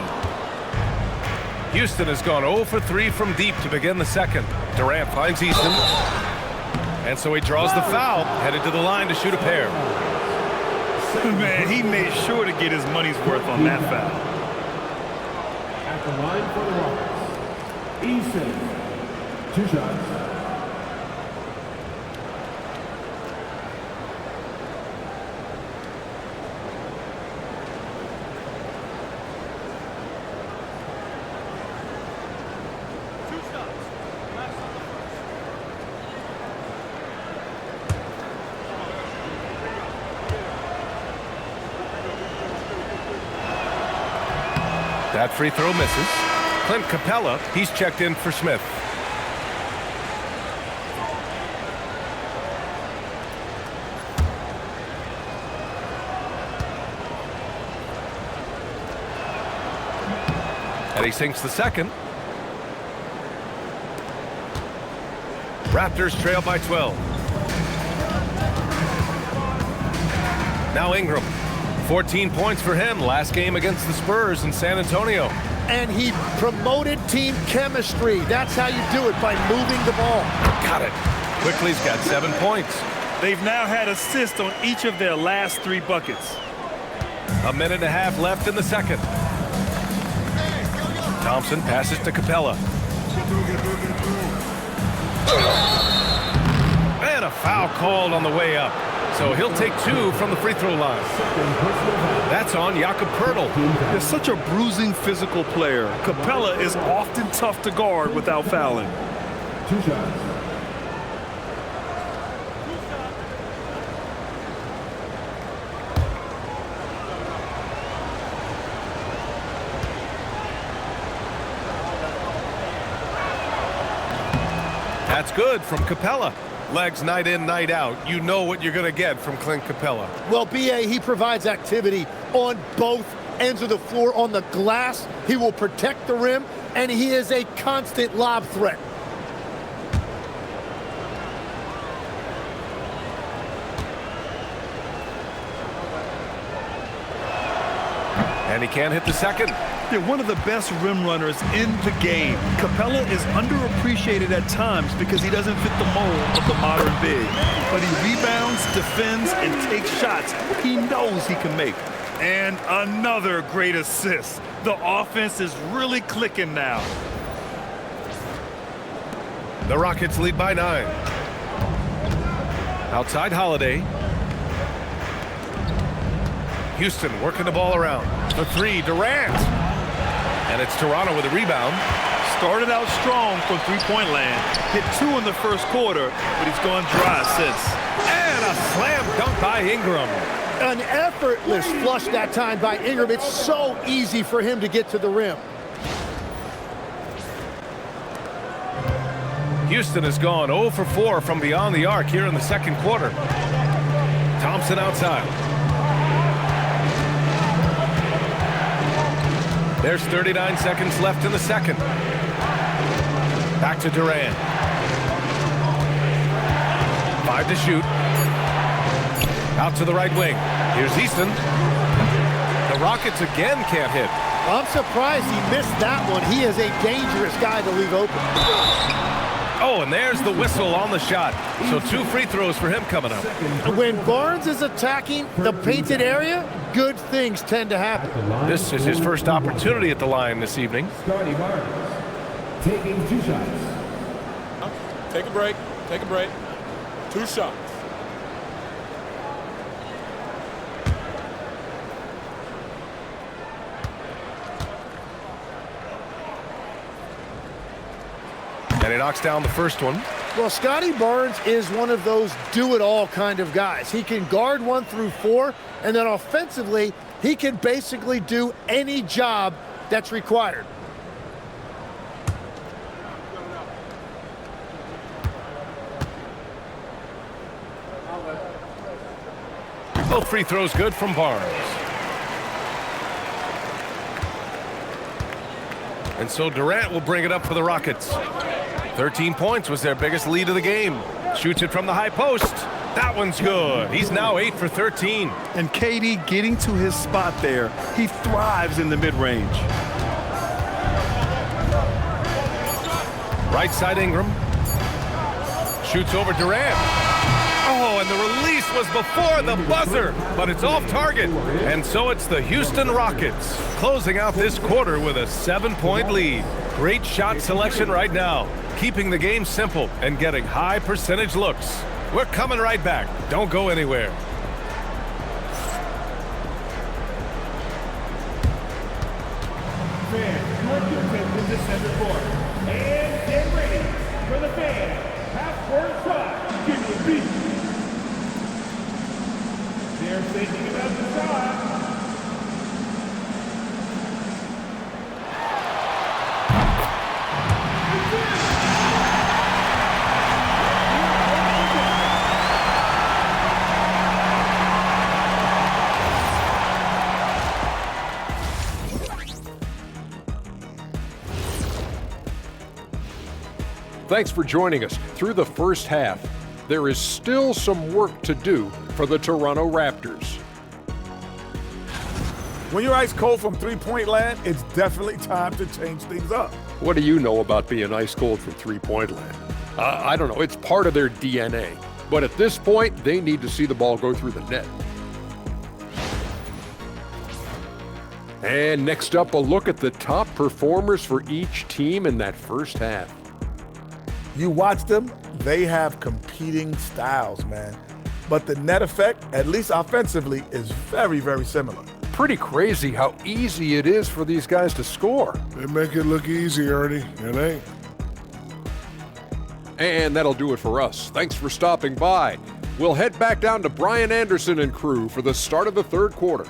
A: Houston has gone 0 for 3 from deep to begin the second. Durant finds Eason. And so he draws the foul, headed to the line to shoot a pair.
B: Man, he made sure to get his money's worth on that foul.
F: At the line for the Rockets, Eason. 2 shots.
A: That free throw misses. Clint Capella, he's checked in for Smith. And he sinks the second. Raptors trail by 12. Now Ingram. 14 points for him last game against the Spurs in San Antonio.
D: And he promoted team chemistry. That's how you do it, by moving the ball.
A: Got it. Quickly's got 7 points.
B: They've now had assists on each of their last 3 buckets.
A: A minute and a half left in the second. Thompson passes to Capella. And a foul called on the way up. So he'll take 2 from the free throw line. That's on Jakob Pirtle.
B: They're such a bruising physical player. Capella is often tough to guard without fouling.
F: 2 shots.
A: That's good from Capella. Legs night in, night out. You know what you're going to get from Clint Capella.
D: Well, B.A., he provides activity on both ends of the floor. On the glass, he will protect the rim, and he is a constant lob threat.
A: And he can't hit the second.
B: They're one of the best rim runners in the game. Capella is underappreciated at times because he doesn't fit the mold of the modern big. But he rebounds, defends, and takes shots he knows he can make. And another great assist. The offense is really clicking now.
A: The Rockets lead by 9. Outside Holiday. Houston working the ball around. The 3, Durant. And it's Toronto with a rebound.
B: Started out strong from three-point land. Hit 2 in the first quarter, but he's gone dry since.
A: And a slam dunk by Ingram.
D: An effortless flush that time by Ingram. It's so easy for him to get to the rim.
A: Houston has gone 0 for 4 from beyond the arc here in the second quarter. Thompson outside. There's 39 seconds left in the second. Back to Durant. 5 to shoot. Out to the right wing. Here's Easton. The Rockets again can't hit.
D: I'm surprised he missed that one. He is a dangerous guy to leave open.
A: Oh, and there's the whistle on the shot. So 2 free throws for him coming up.
D: When Barnes is attacking the painted area, good things tend to happen.
A: This is his first opportunity at the line this evening.
F: Scotty Barnes taking 2 shots.
E: Take a break. Take a break. 2 shots.
A: And he knocks down the first one.
D: Well, Scotty Barnes is one of those do-it-all kind of guys. He can guard 1 through 4, and then offensively, he can basically do any job that's required.
A: Both free throws good from Barnes. And so Durant will bring it up for the Rockets. 13 points was their biggest lead of the game. Shoots it from the high post. That one's good. He's now 8 for 13.
B: And KD getting to his spot there. He thrives in the mid-range.
A: Right side Ingram. Shoots over Durant. Oh, and the release was before the buzzer, but it's off target. And so it's the Houston Rockets closing out this quarter with a 7-point lead. Great shot selection right now, keeping the game simple and getting high percentage looks. We're coming right back. Don't go anywhere.
F: Fans, your defense in the center court. And get ready for the fans. Half-court shot. Give me a beat. They're thinking about the shot.
G: Thanks for joining us through the first half. There is still some work to do for the Toronto Raptors.
H: When you're ice cold from three-point land, it's definitely time to change things up.
G: What do you know about being ice cold from three-point land? I don't know. It's part of their DNA. But at this point, they need to see the ball go through the net. And next up, a look at the top performers for each team in that first half.
H: You watch them, they have competing styles, man. But the net effect, at least offensively, is very, very similar.
G: Pretty crazy how easy it is for these guys to score.
I: They make it look easy, Ernie. It ain't.
G: And that'll do it for us. Thanks for stopping by. We'll head back down to Brian Anderson and crew for the start of the third quarter.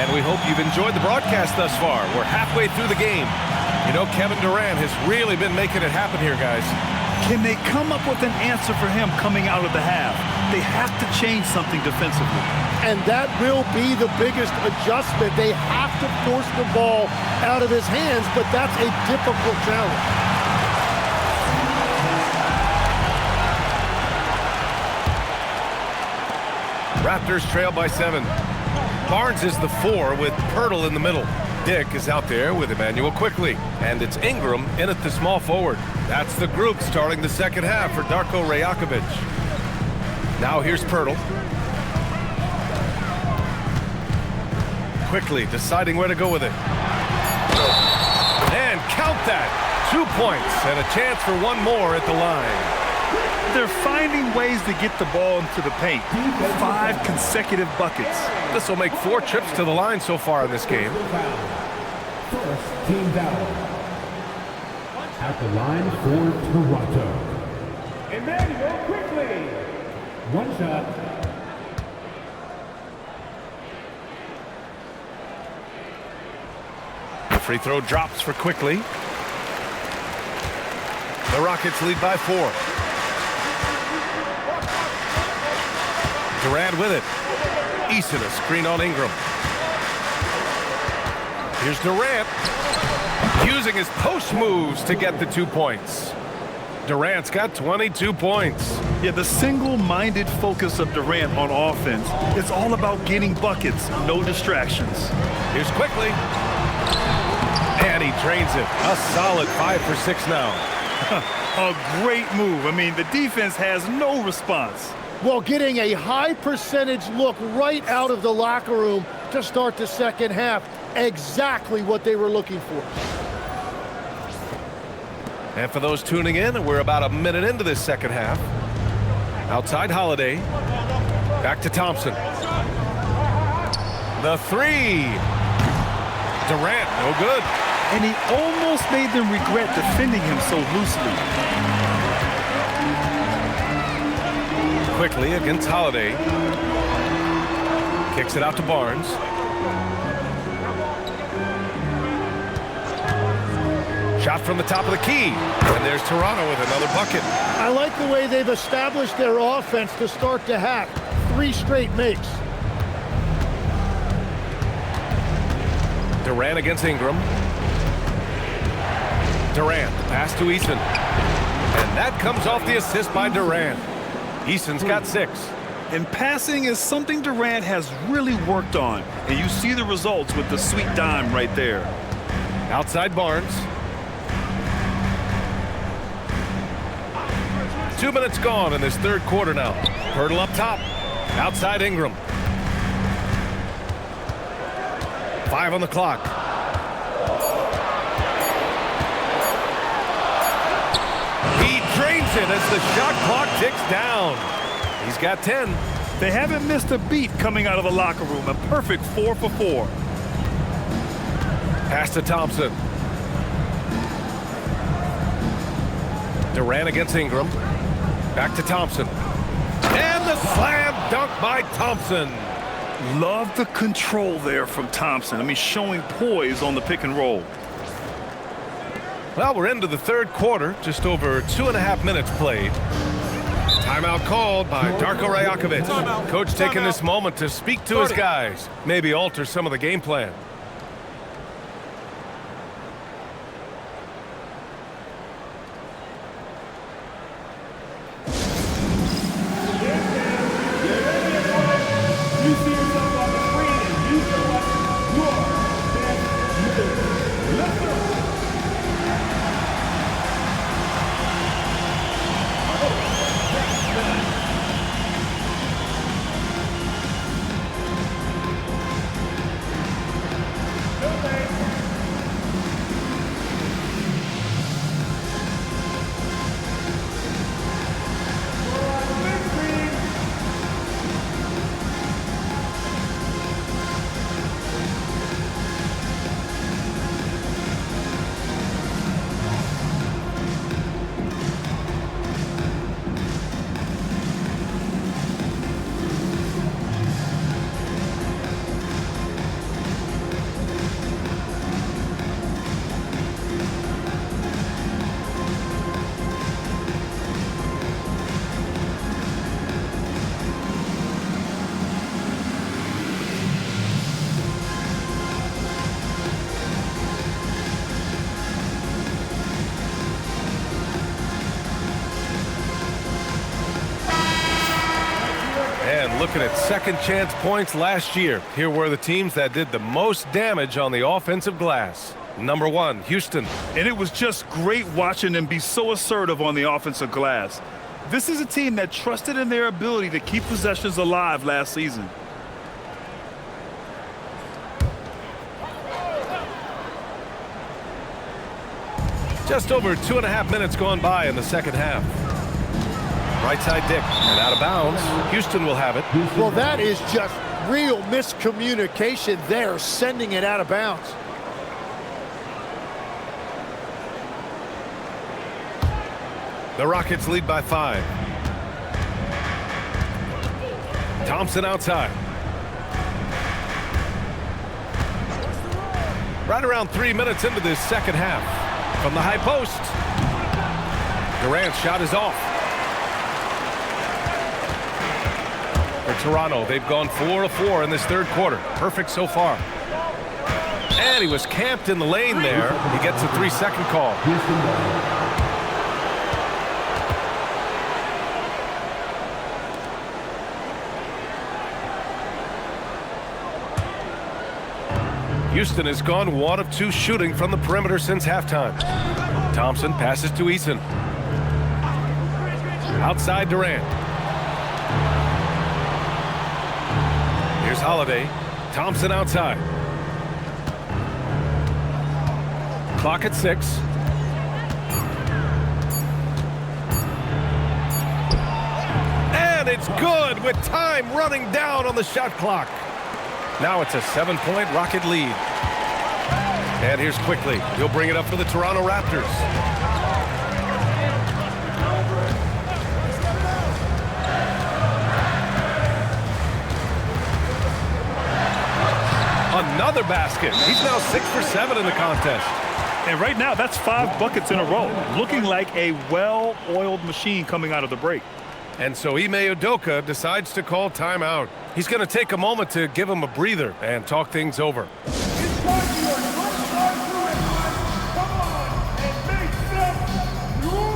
A: We hope you've enjoyed the broadcast thus far. We're halfway through the game. You know, Kevin Durant has really been making it happen here, guys.
B: Can they come up with an answer for him coming out of the half? They have to change something defensively.
D: And that will be the biggest adjustment. They have to force the ball out of his hands, but that's a difficult challenge.
A: Raptors trail by 7. Barnes is the 4 with Pirtle in the middle. Dick is out there with Emmanuel quickly. And it's Ingram in at the small forward. That's the group starting the second half for Darko Rajakovic. Now here's Pirtle. Quickly deciding where to go with it. And count that. 2 points and a chance for one more at the line.
B: They're finding ways to get the ball into the paint. 5 consecutive buckets.
A: This will make 4 trips to the line so far in this game.
F: First team down. At the line for Toronto. Emmanuel quickly. One shot.
A: The free throw drops for Quickly. The Rockets lead by 4. Durant with it. Eason a screen on Ingram. Here's Durant using his post moves to get the 2 points. Durant's got 22 points.
B: Yeah, the single-minded focus of Durant on offense, it's all about getting buckets, no distractions.
A: Here's Quickly. And he drains it. A solid 5 for 6 now.
B: A great move. I mean, the defense has no response.
D: Well, getting a high percentage look right out of the locker room to start the second half. Exactly what they were looking for.
A: And for those tuning in, we're about a minute into this second half. Outside Holiday. Back to Thompson. The three. Durant, no good.
B: And he almost made them regret defending him so loosely.
A: Quickly against Holiday. Kicks it out to Barnes. Shot from the top of the key. And there's Toronto with another bucket.
D: I like the way they've established their offense to start the half. 3 straight makes.
A: Durant against Ingram. Durant, pass to Eason. And that comes off the assist by Durant. Eason's got 6.
B: And passing is something Durant has really worked on. And you see the results with the sweet dime right there.
A: Outside Barnes. 2 minutes gone in this third quarter now. Hurdle up top. Outside Ingram. 5 on the clock. He drains it as the shot clock ticks down. He's got 10.
B: They haven't missed a beat coming out of the locker room. A perfect 4 for 4.
A: Pass to Thompson. Durant against Ingram. Back to Thompson. And the slam dunk by Thompson.
B: Love the control there from Thompson. I mean, showing poise on the pick and roll.
A: Well, we're into the third quarter. Just over 2.5 minutes played. Timeout called by Darko Rajakovic. Coach taking this moment to speak to his guys. Maybe alter some of the game plan.
F: You see yourself on the screen and you show us your best move. Let's go.
A: Looking at second chance points last year. Here were the teams that did the most damage on the offensive glass. Number 1, Houston.
B: And it was just great watching them be so assertive on the offensive glass. This is a team that trusted in their ability to keep possessions alive last season.
A: Just over 2.5 minutes gone by in the second half. Right side Dick, and out of bounds. Houston will have it.
D: Well, that is just real miscommunication there, sending it out of bounds.
A: The Rockets lead by 5. Thompson outside. Right around 3 minutes into this second half. From the high post. Durant's shot is off. For Toronto, they've gone 4 of 4 in this third quarter. Perfect so far. And he was camped in the lane there. He gets a 3-second call. Houston has gone 1 of 2 shooting from the perimeter since halftime. Thompson passes to Eason. Outside Durant. Here's Holiday. Thompson outside. Clock at 6. it's good with time running down on the shot clock. Now it's a 7-point Rocket lead. And here's Quickly. He'll bring it up for the Toronto Raptors. Another basket. He's now 6 for 7 in the contest.
B: And right now, that's 5 buckets in a row. Looking like a well-oiled machine coming out of the break.
A: And so Ime Udoka decides to call timeout. He's going to take a moment to give him a breather and talk things over.
F: It's time for your first time through, everyone. Come on and make some noise.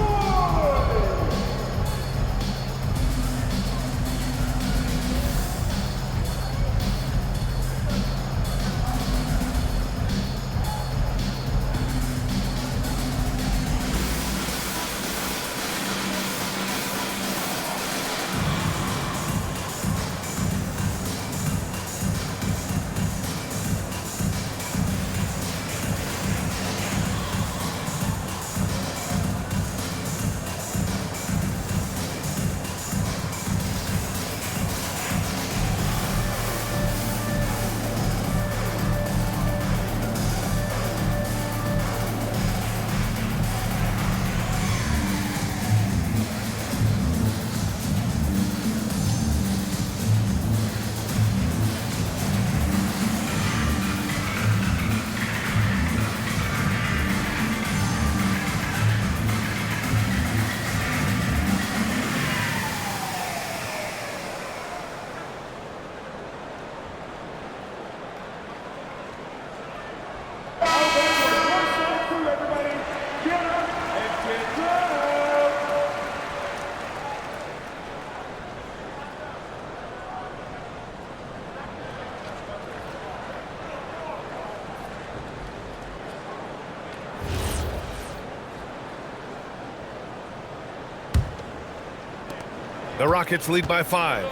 A: The Rockets lead by 5.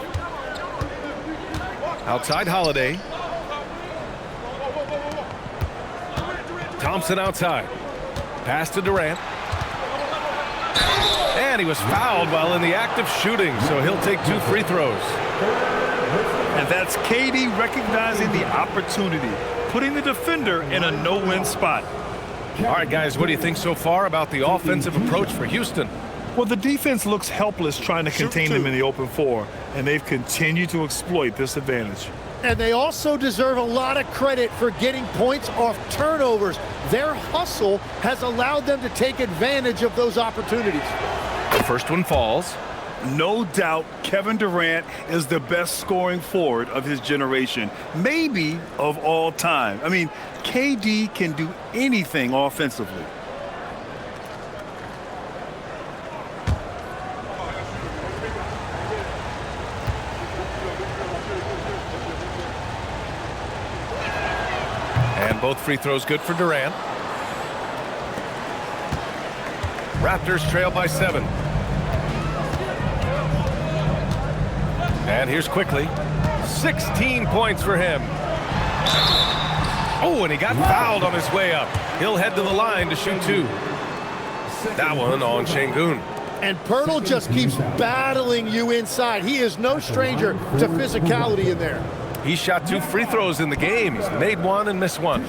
A: Outside Holiday. Thompson outside. Pass to Durant. And he was fouled while in the act of shooting, so he'll take 2 free throws.
B: And that's KD recognizing the opportunity, putting the defender in a no-win spot.
A: All right, guys, what do you think so far about the offensive approach for Houston?
B: Well, the defense looks helpless trying to contain them in the open floor, and they've continued to exploit this advantage.
D: And they also deserve a lot of credit for getting points off turnovers. Their hustle has allowed them to take advantage of those opportunities.
A: The first one falls.
B: No doubt Kevin Durant is the best scoring forward of his generation, maybe of all time. I mean, KD can do anything offensively.
A: And both free throws good for Durant. Raptors trail by 7. And here's Quickly. 16 points for him. Oh, and he got fouled on his way up. He'll head to the line to shoot 2. That one on Şengün.
D: And Pirtle just keeps battling you inside. He is no stranger to physicality in there.
A: He shot 2 free throws in the game. He's made 1 and missed 1.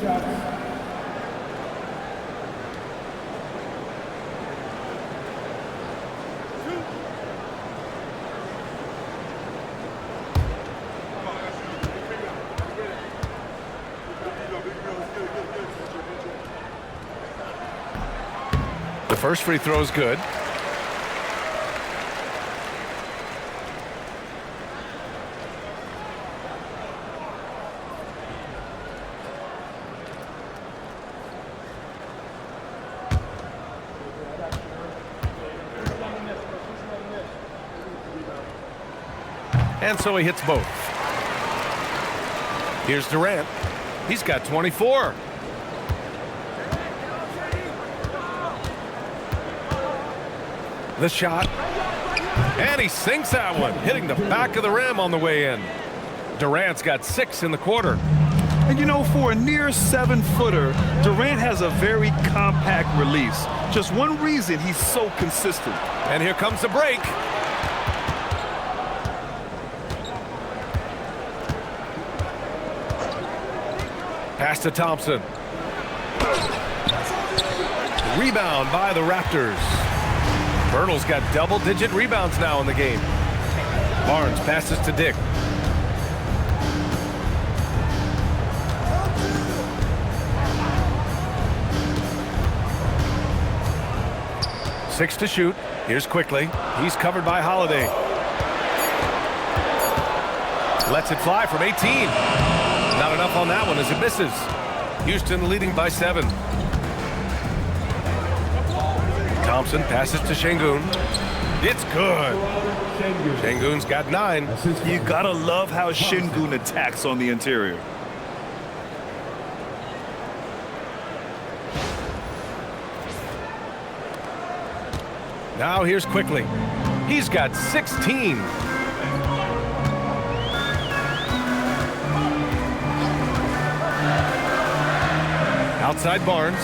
A: The first free throw is good. And so he hits both. Here's Durant. He's got 24. The shot. And he sinks that one, hitting the back of the rim on the way in. Durant's got 6 in the quarter.
B: And you know, for a near 7-footer, Durant has a very compact release. Just one reason he's so consistent.
A: And here comes the break. Pass to Thompson. Rebound by the Raptors. Birtle's got double-digit rebounds now in the game. Barnes passes to Dick. Six to shoot. Here's Quickly. He's covered by Holiday. Lets it fly from 18. Not enough on that one as it misses. Houston leading by 7. Thompson passes to Şengün. It's good. Şengün's got 9.
B: You gotta love how Şengün attacks on the interior.
A: Now here's Quickly. He's got 16. Outside Barnes.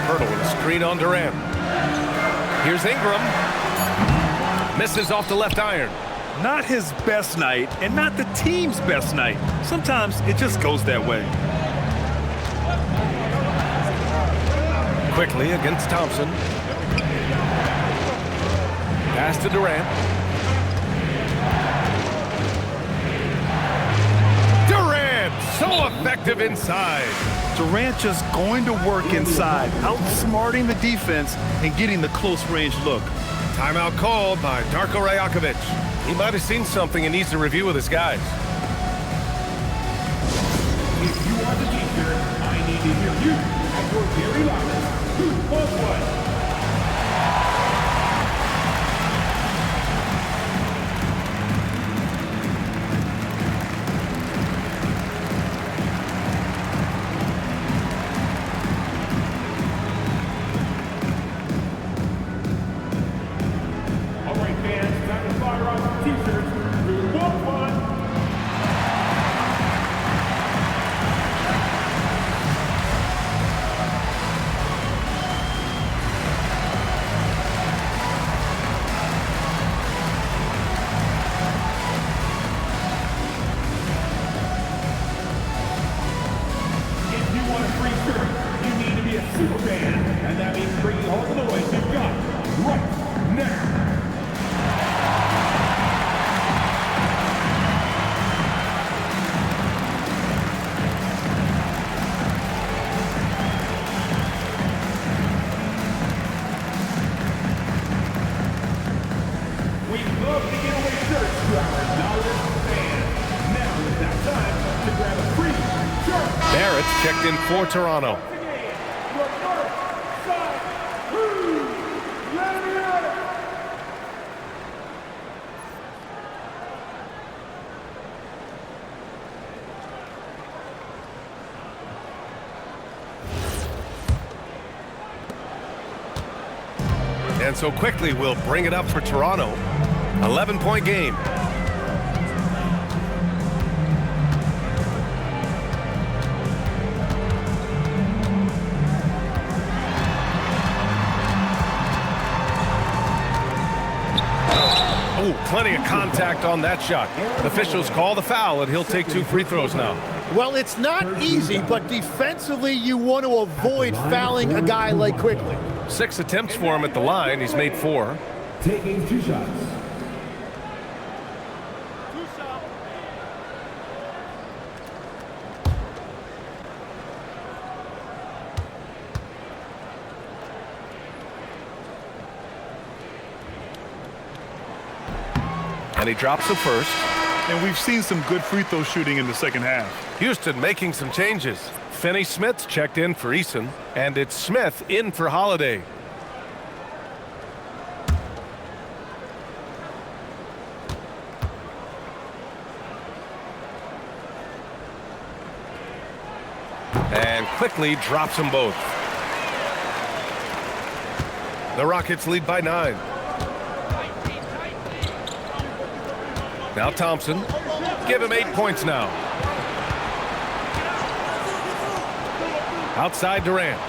A: Birtle with a screen on Durant. Here's Ingram. Misses off the left iron.
B: Not his best night and not the team's best night. Sometimes it just goes that way.
A: Quickly against Thompson. Pass to Durant. Durant, so effective inside.
B: Durant just going to work inside, outsmarting the defense and getting the close range look.
A: Timeout called by Darko Rajakovic. He might have seen something and needs to review with his guys.
F: If you are the teacher, I need to hear you at your very loudest. Who was what? All right, fans, time to fire off some t-shirts. Who was what? Super fan, and that means bringing all the noise you've got right now. We'd love to give away shirts to our loudest fans. Now is that time to grab a free shirt.
A: Barrett's checked in for Toronto. And so Quickly will bring it up for Toronto. 11-point game. Oh, plenty of contact on that shot. Officials call the foul, and he'll take 2 free throws now.
D: Well, it's not easy, but defensively you want to avoid fouling a guy like Quickly.
A: 6 attempts for him at the line. He's made 4.
F: Taking 2 shots.
A: And he drops the first.
B: And we've seen some good free throw shooting in the second half.
A: Houston making some changes. Finney Smith's checked in for Eason, and it's Smith in for Holiday. And Quickly drops them both. The Rockets lead by 9. Now Thompson. Give him 8 points now. Outside Durant.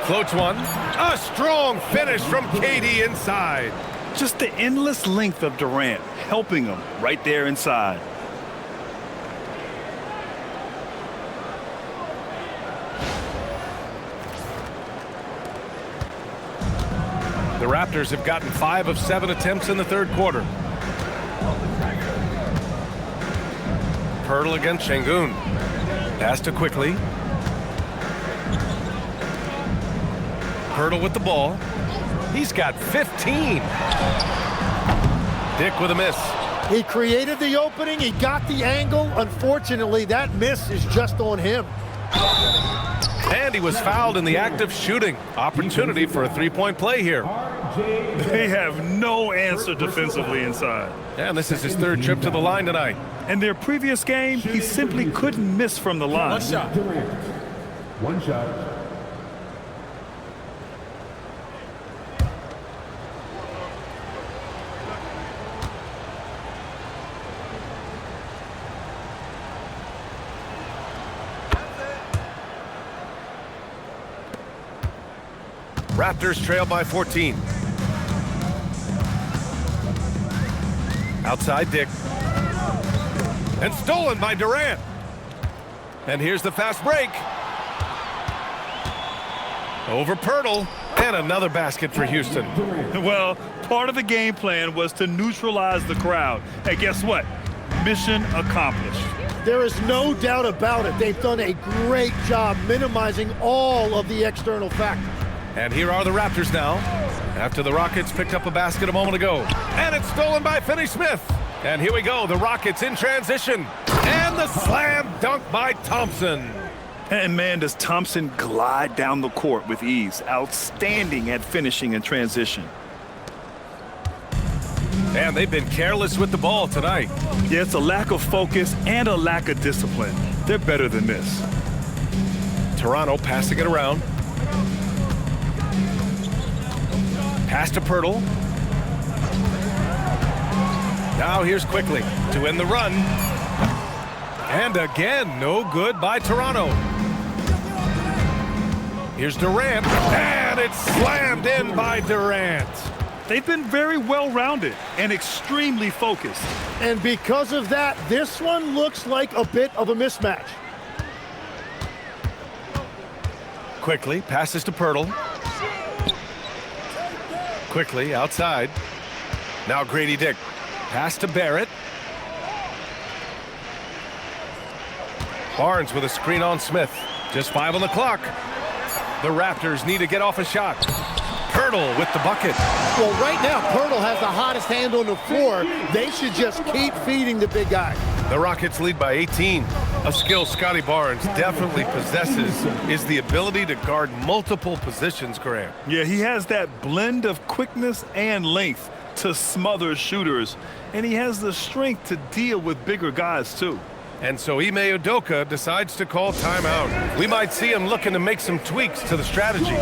A: Floats one. A strong finish from KD inside.
B: Just the endless length of Durant helping him right there inside.
A: The Raptors have gotten 5 of 7 attempts in the third quarter. Pirtle against Şengün. Pass to quickly. Pirtle with the ball. He's got 15. Dick with a miss.
D: He created the opening. He got the angle. Unfortunately, that miss is just on him.
A: And he was fouled in the act of shooting. Opportunity for a three-point play here.
B: They have no answer defensively inside.
A: And this is his third trip to the line tonight.
B: In their previous game, he simply couldn't miss from the line.
E: One shot.
F: One shot.
A: Raptors trail by 14. Outside Dick. And stolen by Durant. And here's the fast break. Over Pirtle. And another basket for Houston.
B: Well, part of the game plan was to neutralize the crowd. And guess what? Mission accomplished.
D: There is no doubt about it. They've done a great job minimizing all of the external factors.
A: And here are the Raptors now, after the Rockets picked up a basket a moment ago. And it's stolen by Finney-Smith. And here we go, the Rockets in transition. And the slam dunk by Thompson.
B: And man, does Thompson glide down the court with ease. Outstanding at finishing in transition.
A: And they've been careless with the ball tonight.
B: Yeah, it's a lack of focus and a lack of discipline. They're better than this.
A: Toronto passing it around. Pass to Pirtle. Now here's quickly to end the run. And again, no good by Toronto. Here's Durant. And it's slammed in by Durant.
B: They've been very well-rounded and extremely focused.
D: And because of that, this one looks like a bit of a mismatch.
A: Quickly, passes to Pirtle. Quickly, outside. Now Grady Dick. Pass to Barrett. Barnes with a screen on Smith. Just 5 on the clock. The Raptors need to get off a shot. Pirtle with the bucket.
D: Well, right now, Pirtle has the hottest hand on the floor. They should just keep feeding the big guy.
A: The Rockets lead by 18. A skill Scotty Barnes definitely possesses is the ability to guard multiple positions, Graham.
B: Yeah, he has that blend of quickness and length to smother shooters, and he has the strength to deal with bigger guys, too.
A: And so Ime Udoka decides to call timeout. We might see him looking to make some tweaks to the strategy.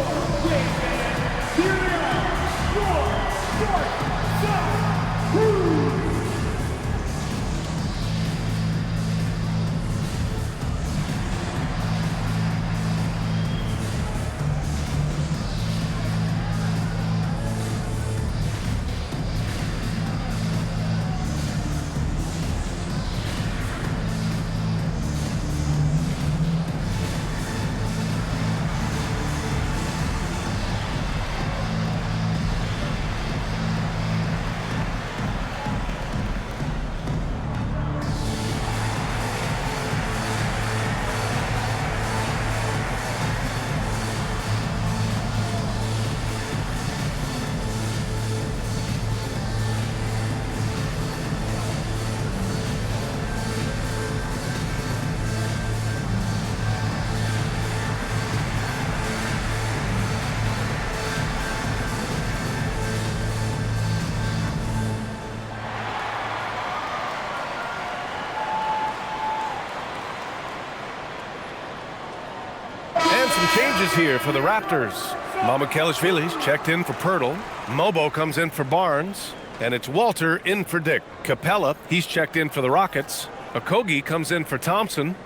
A: Changes here for the Raptors. Mamukelashvili's checked in for Pirtle. Mobo comes in for Barnes. And it's Walter in for Dick. Capella, he's checked in for the Rockets. Okogie comes in for Thompson.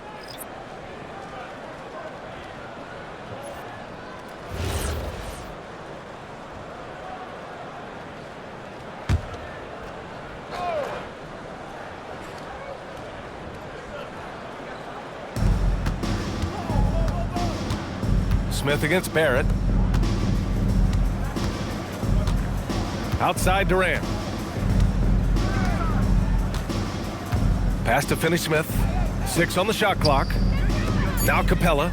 A: Smith against Barrett. Outside Durant. Pass to Finney-Smith. 6 on the shot clock. Now Capella.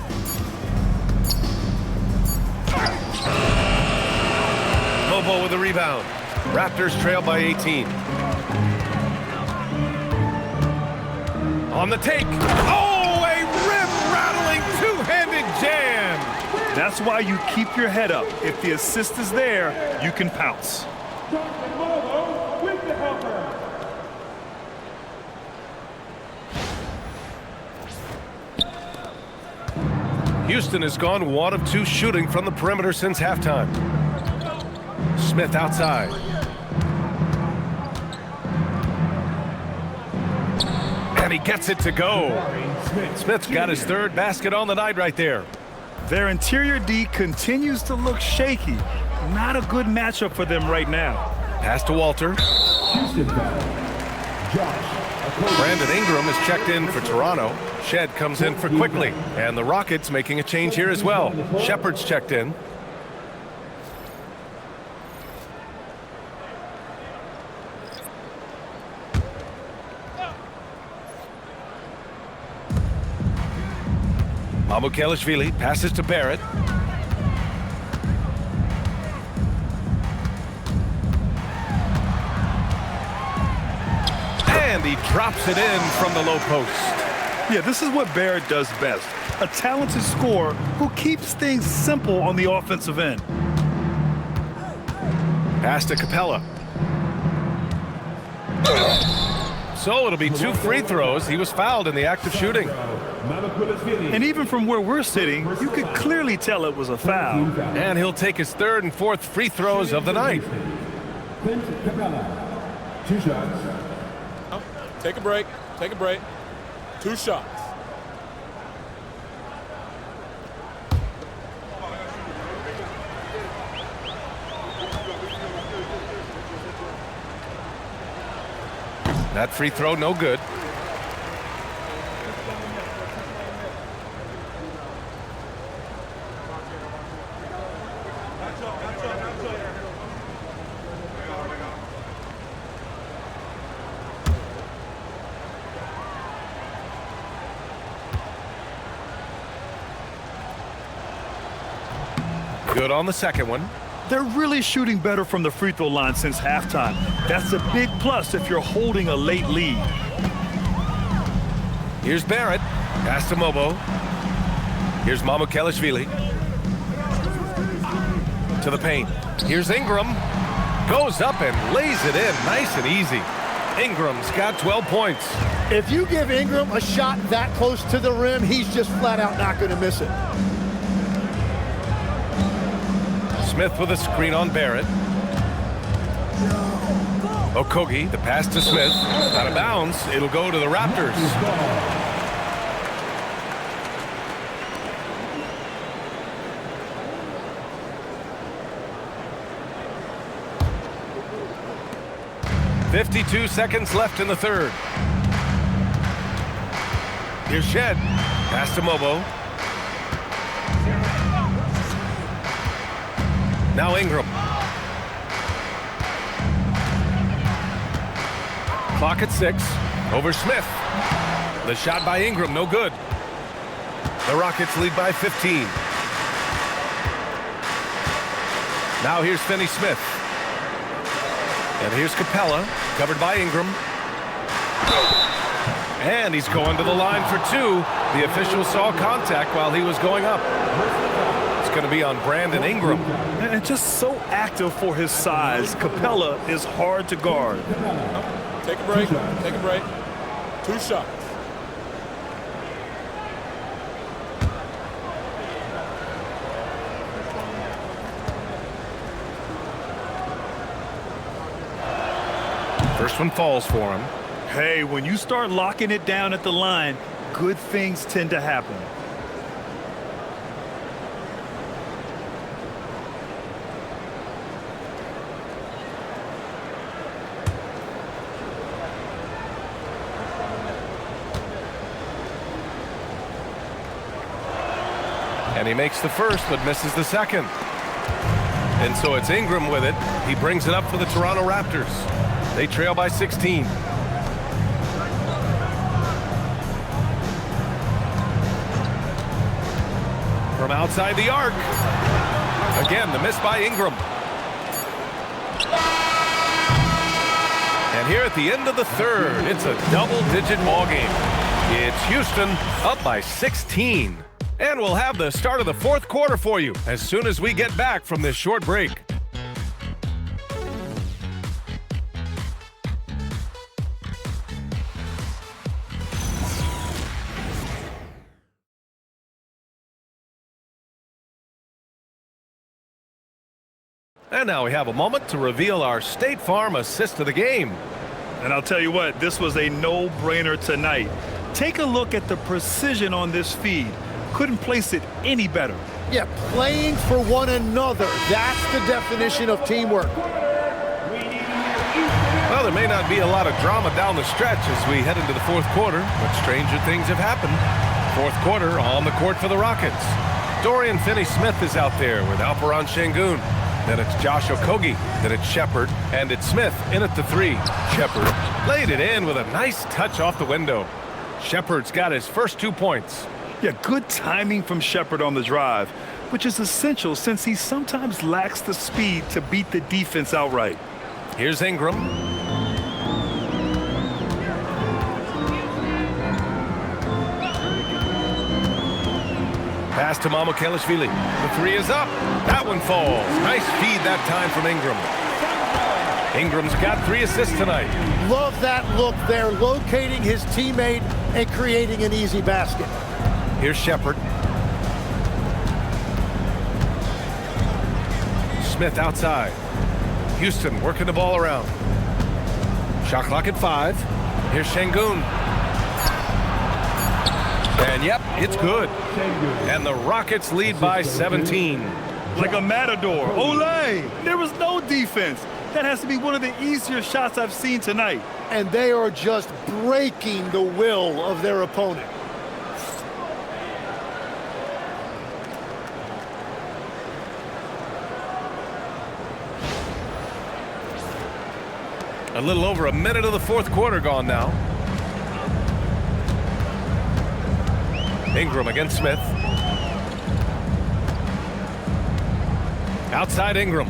A: Bobo with the rebound. Raptors trail by 18. On the take. Oh, a rim-rattling two-handed jam.
B: That's why you keep your head up. If the assist is there, you can pounce.
F: With the helper.
A: Houston has gone 1 of 2 shooting from the perimeter since halftime. Smith outside. And he gets it to go. Smith's got his 3rd basket on the night right there.
B: Their interior D continues to look shaky. Not a good matchup for them right now.
A: Pass to Walter. Brandon Ingram is checked in for Toronto. Shed comes in for Quickly. And the Rockets making a change here as well. Shepard's checked in. Mamukelashvili passes to Barrett. And he drops it in from the low post.
B: Yeah, this is what Barrett does best. A talented scorer who keeps things simple on the offensive end.
A: Pass to Capella. So it'll be 2 free throws. He was fouled in the act of shooting.
B: And even from where we're sitting, you could clearly tell it was a foul.
A: And he'll take his 3rd and 4th free throws of the night.
F: Capella. 2 shots.
E: Take a break. Take a break. 2 shots.
A: That free throw, no good. Good on the second one.
B: They're really shooting better from the free throw line since halftime. That's a big plus if you're holding a late lead.
A: Here's Barrett. Pass to Mobo. Here's Mamukelashvili. To the paint. Here's Ingram. Goes up and lays it in. Nice and easy. Ingram's got 12 points.
D: If you give Ingram a shot that close to the rim, he's just flat out not going to miss it.
A: Smith with a screen on Barrett. Okogie, the pass to Smith. Out of bounds. It'll go to the Raptors. .52 seconds left in the 3rd. Here's Shed. Pass to Mobo. Now Ingram. Clock at 6. Over Smith. The shot by Ingram, no good. The Rockets lead by 15. Now here's Finney-Smith. And here's Capella, covered by Ingram. And he's going to the line for 2. The official saw contact while he was going up. It's going to be on Brandon Ingram.
B: And just so active for his size, Capella is hard to guard.
E: Take a break. Take a break. 2 shots.
A: First one falls for him.
B: Hey, when you start locking it down at the line, good things tend to happen.
A: And he makes the first, but misses the second. And so it's Ingram with it. He brings it up for the Toronto Raptors. They trail by 16. From outside the arc. Again, the miss by Ingram. And here at the end of the third, it's a double-digit ball game. It's Houston up by 16. And we'll have the start of the fourth quarter for you as soon as we get back from this short break. And now we have a moment to reveal our State Farm assist of the game.
B: And I'll tell you what, this was a no-brainer tonight. Take a look at the precision on this feed. Couldn't place it any better.
D: Yeah, playing for one another. That's the definition of teamwork.
A: Well, there may not be a lot of drama down the stretch as we head into the fourth quarter, but stranger things have happened. Fourth quarter on the court for the Rockets. Dorian Finney-Smith is out there with Alperen Şengün. Then it's Josh Okogie. Then it's Shepard. And it's Smith in at the three. Shepard laid it in with a nice touch off the window. Shepard's got his first 2 points.
B: Yeah, good timing from Shepard on the drive, which is essential since he sometimes lacks the speed to beat the defense outright.
A: Here's Ingram. Pass to Mamukelashvili. The three is up. That one falls. Nice feed that time from Ingram. Ingram's got 3 assists tonight.
D: Love that look there, locating his teammate and creating an easy basket.
A: Here's Shepard. Smith outside. Houston working the ball around. Shot clock at 5. Here's Şengün. And yep, it's good. And the Rockets lead by 17.
B: Like a matador. Olay! There was no defense. That has to be one of the easier shots I've seen tonight.
D: And they are just breaking the will of their opponent.
A: A little over a minute of the fourth quarter gone now. Ingram against Smith. Outside Ingram.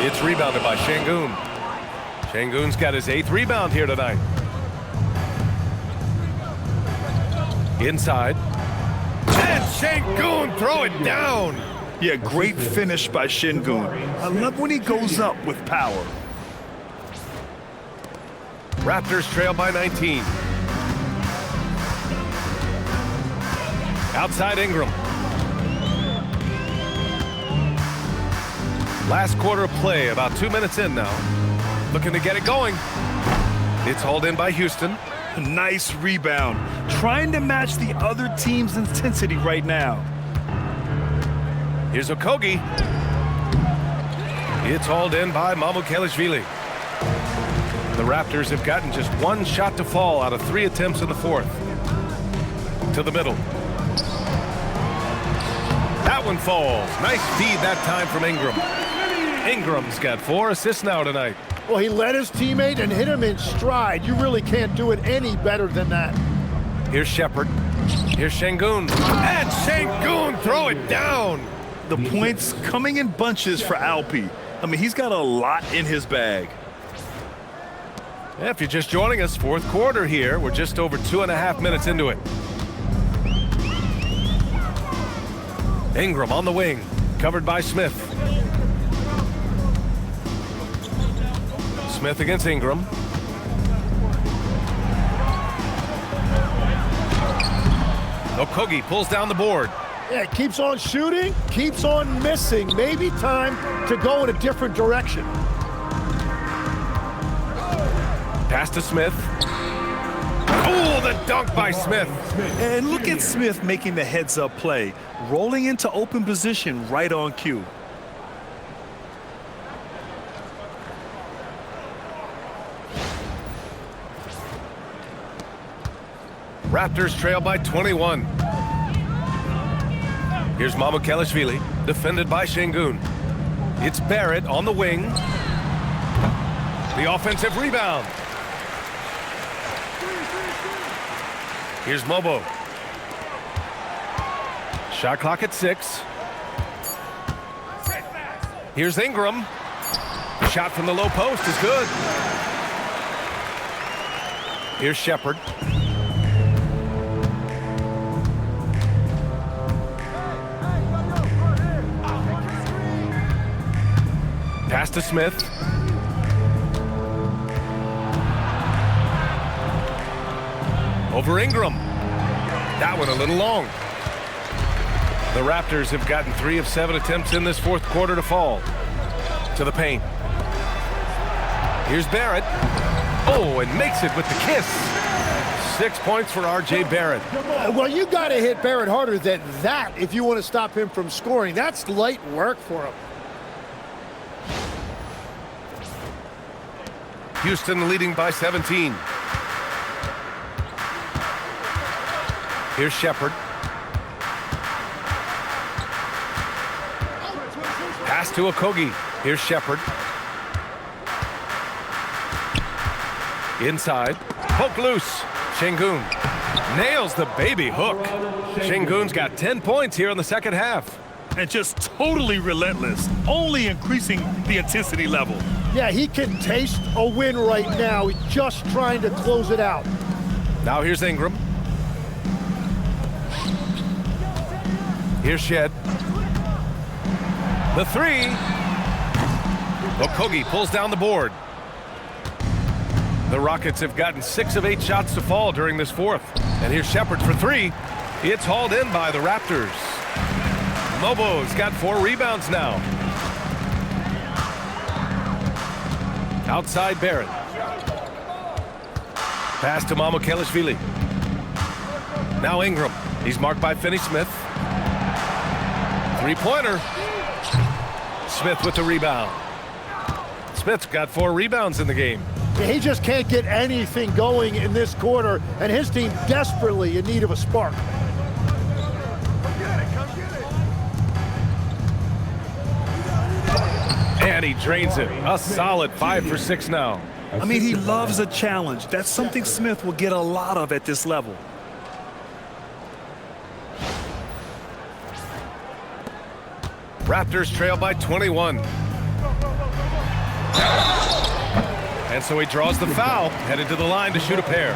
A: It's rebounded by Şengün. Şengün's got his 8th rebound here tonight. Inside. And Şengün throw it down.
B: Yeah, great finish by Şengün. I love when he goes up with power.
A: Raptors trail by 19. Outside Ingram. Last quarter of play, about 2 minutes in now. Looking to get it going. It's hauled in by Houston.
B: Nice rebound. Trying to match the other team's intensity right now.
A: Here's Okogie. It's hauled in by Mamukelashvili. The Raptors have gotten just 1 shot to fall out of 3 attempts in the fourth. To the middle. That one falls. Nice feed that time from Ingram. Ingram's got 4 assists now tonight.
D: Well, he led his teammate and hit him in stride. You really can't do it any better than that.
A: Here's Shepard. Here's Şengün. And Şengün throw it down.
B: The points coming in bunches for Alpi. I mean, he's got a lot in his bag.
A: Yeah, if you're just joining us, fourth quarter here. We're just over 2.5 minutes into it. Ingram on the wing, covered by Smith. Smith against Ingram. Okogie pulls down the board.
D: Yeah, keeps on shooting, keeps on missing. Maybe time to go in a different direction.
A: Pass to Smith. Oh, the dunk by Smith.
B: And look at Smith making the heads-up play, rolling into open position right on cue.
A: Raptors trail by 21. Here's Mamukelashvili, defended by Şengün. It's Barrett on the wing. The offensive rebound. Here's Mobo. Shot clock at 6. Here's Ingram. Shot from the low post is good. Here's Shepherd. Pass to Smith. Over Ingram. That one a little long. The Raptors have gotten 3 of 7 attempts in this fourth quarter to fall. To the paint. Here's Barrett. Oh, and makes it with the kiss. 6 points for R.J. Barrett.
D: Well, you got to hit Barrett harder than that if you want to stop him from scoring. That's light work for him.
A: Houston leading by 17. Here's Shepherd. Pass to Okogie. Here's Shepherd. Inside. Poke loose. Şengün nails the baby hook. Şengün's got 10 points here in the second half.
B: And just totally relentless, only increasing the intensity level.
D: Yeah, he can taste a win right now. He's just trying to close it out.
A: Now here's Ingram. Here's Shed. The 3. Okogie pulls down the board. The Rockets have gotten 6 of 8 shots to fall during this fourth. And here's Shepherd for 3. It's hauled in by the Raptors. Mobo's got 4 rebounds now. Outside Barrett. Pass to Mamukelashvili. Now Ingram. He's marked by Finney-Smith. 3-pointer. Smith with the rebound. Smith's got 4 rebounds in the game.
D: He just can't get anything going in this quarter, and his team desperately in need of a spark.
A: And he drains it. A solid 5 for 6 now.
B: I mean, he loves a challenge. That's something Smith will get a lot of at this level.
A: Raptors trail by 21. And so he draws the foul, headed to the line to shoot a pair.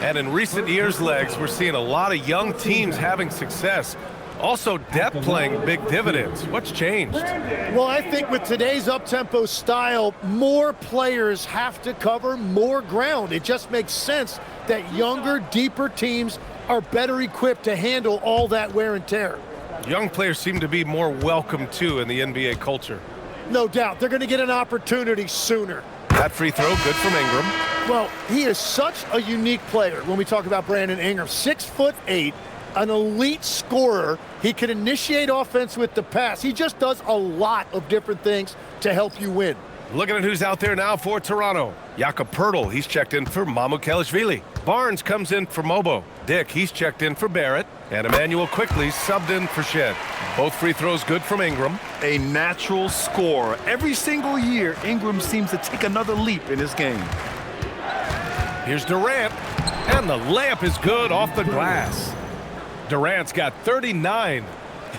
A: And in recent years, Legs, we're seeing a lot of young teams having success. Also, depth playing big dividends. What's changed?
D: Well, I think with today's up-tempo style, more players have to cover more ground. It just makes sense that younger, deeper teams are better equipped to handle all that wear and tear.
A: Young players seem to be more welcome, too, in the NBA culture.
D: No doubt. They're going to get an opportunity sooner.
A: That free throw, good from Ingram.
D: Well, he is such a unique player when we talk about Brandon Ingram. 6'8", an elite scorer. He can initiate offense with the pass. He just does a lot of different things to help you win.
A: Looking at who's out there now for Toronto. Jakob Poeltl, he's checked in for Mamukelashvili. Barnes comes in for Mobo. Dick, he's checked in for Barrett. And Emmanuel quickly subbed in for Shed. Both free throws good from Ingram.
B: A natural scorer. Every single year, Ingram seems to take another leap in his game.
A: Here's Durant. And the layup is good off the glass. Durant's got 39.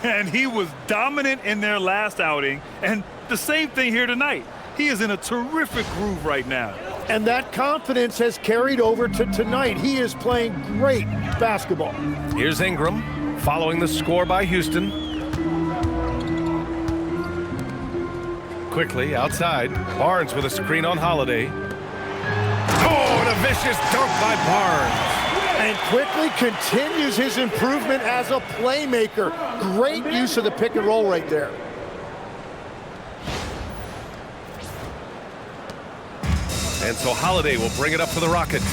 B: And he was dominant in their last outing. And the same thing here tonight. He is in a terrific groove right now.
D: And that confidence has carried over to tonight. He is playing great basketball.
A: Here's Ingram, following the score by Houston. Quickly, outside. Barnes with a screen on Holiday. Oh, and a vicious dunk by Barnes.
D: And quickly continues his improvement as a playmaker. Great use of the pick and roll right there.
A: And so Holiday will bring it up for the Rockets.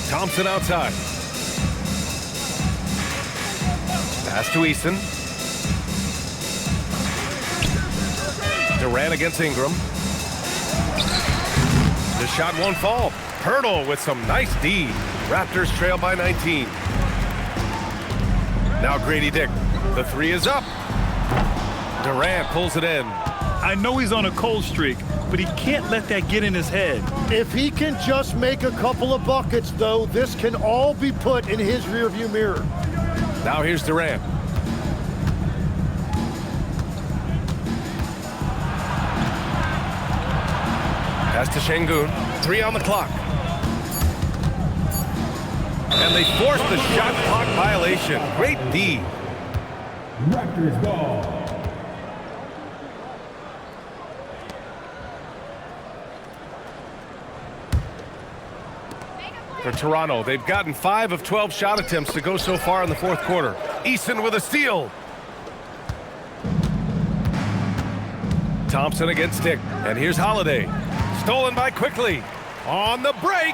A: Thompson outside. Pass to Eason. Durant against Ingram. The shot won't fall. Poeltl with some nice D. Raptors trail by 19. Now Grady Dick. The three is up. Durant pulls it in.
B: I know he's on a cold streak, but he can't let that get in his head.
D: If he can just make a couple of buckets, though, this can all be put in his rearview mirror.
A: Now here's Durant. Pass to Şengün. 3 on the clock. And they force the shot clock violation. Great D.
F: Raptors ball.
A: For Toronto, they've gotten 5 of 12 shot attempts to go so far in the fourth quarter. Eason with a steal. Thompson against Dick. And here's Holiday. Stolen by Quickly. On the break.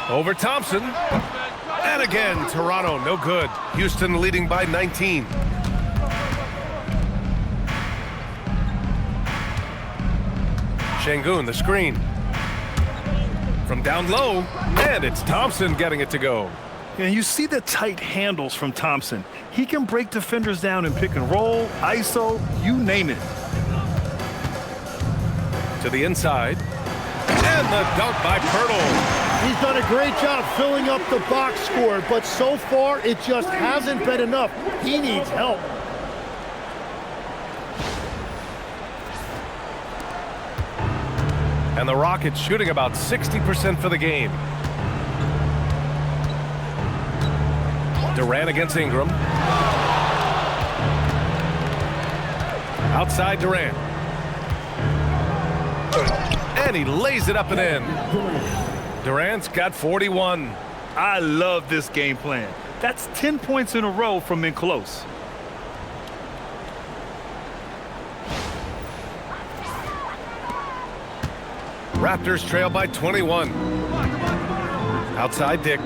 A: Over Thompson. And again, Toronto, no good. Houston leading by 19. Şengün, the screen. From down low, and it's Thompson getting it to go.
B: And you see the tight handles from Thompson. He can break defenders down in pick and roll, ISO, you name it.
A: To the inside. And the dunk by Pirtle.
D: He's done a great job filling up the box score, but so far it just hasn't been enough. He needs help.
A: And the Rockets shooting about 60% for the game. Durant against Ingram. Outside Durant. And he lays it up and in. Durant's got 41.
B: I love this game plan. That's 10 points in a row from in close.
A: Raptors trail by 21. Outside Dick.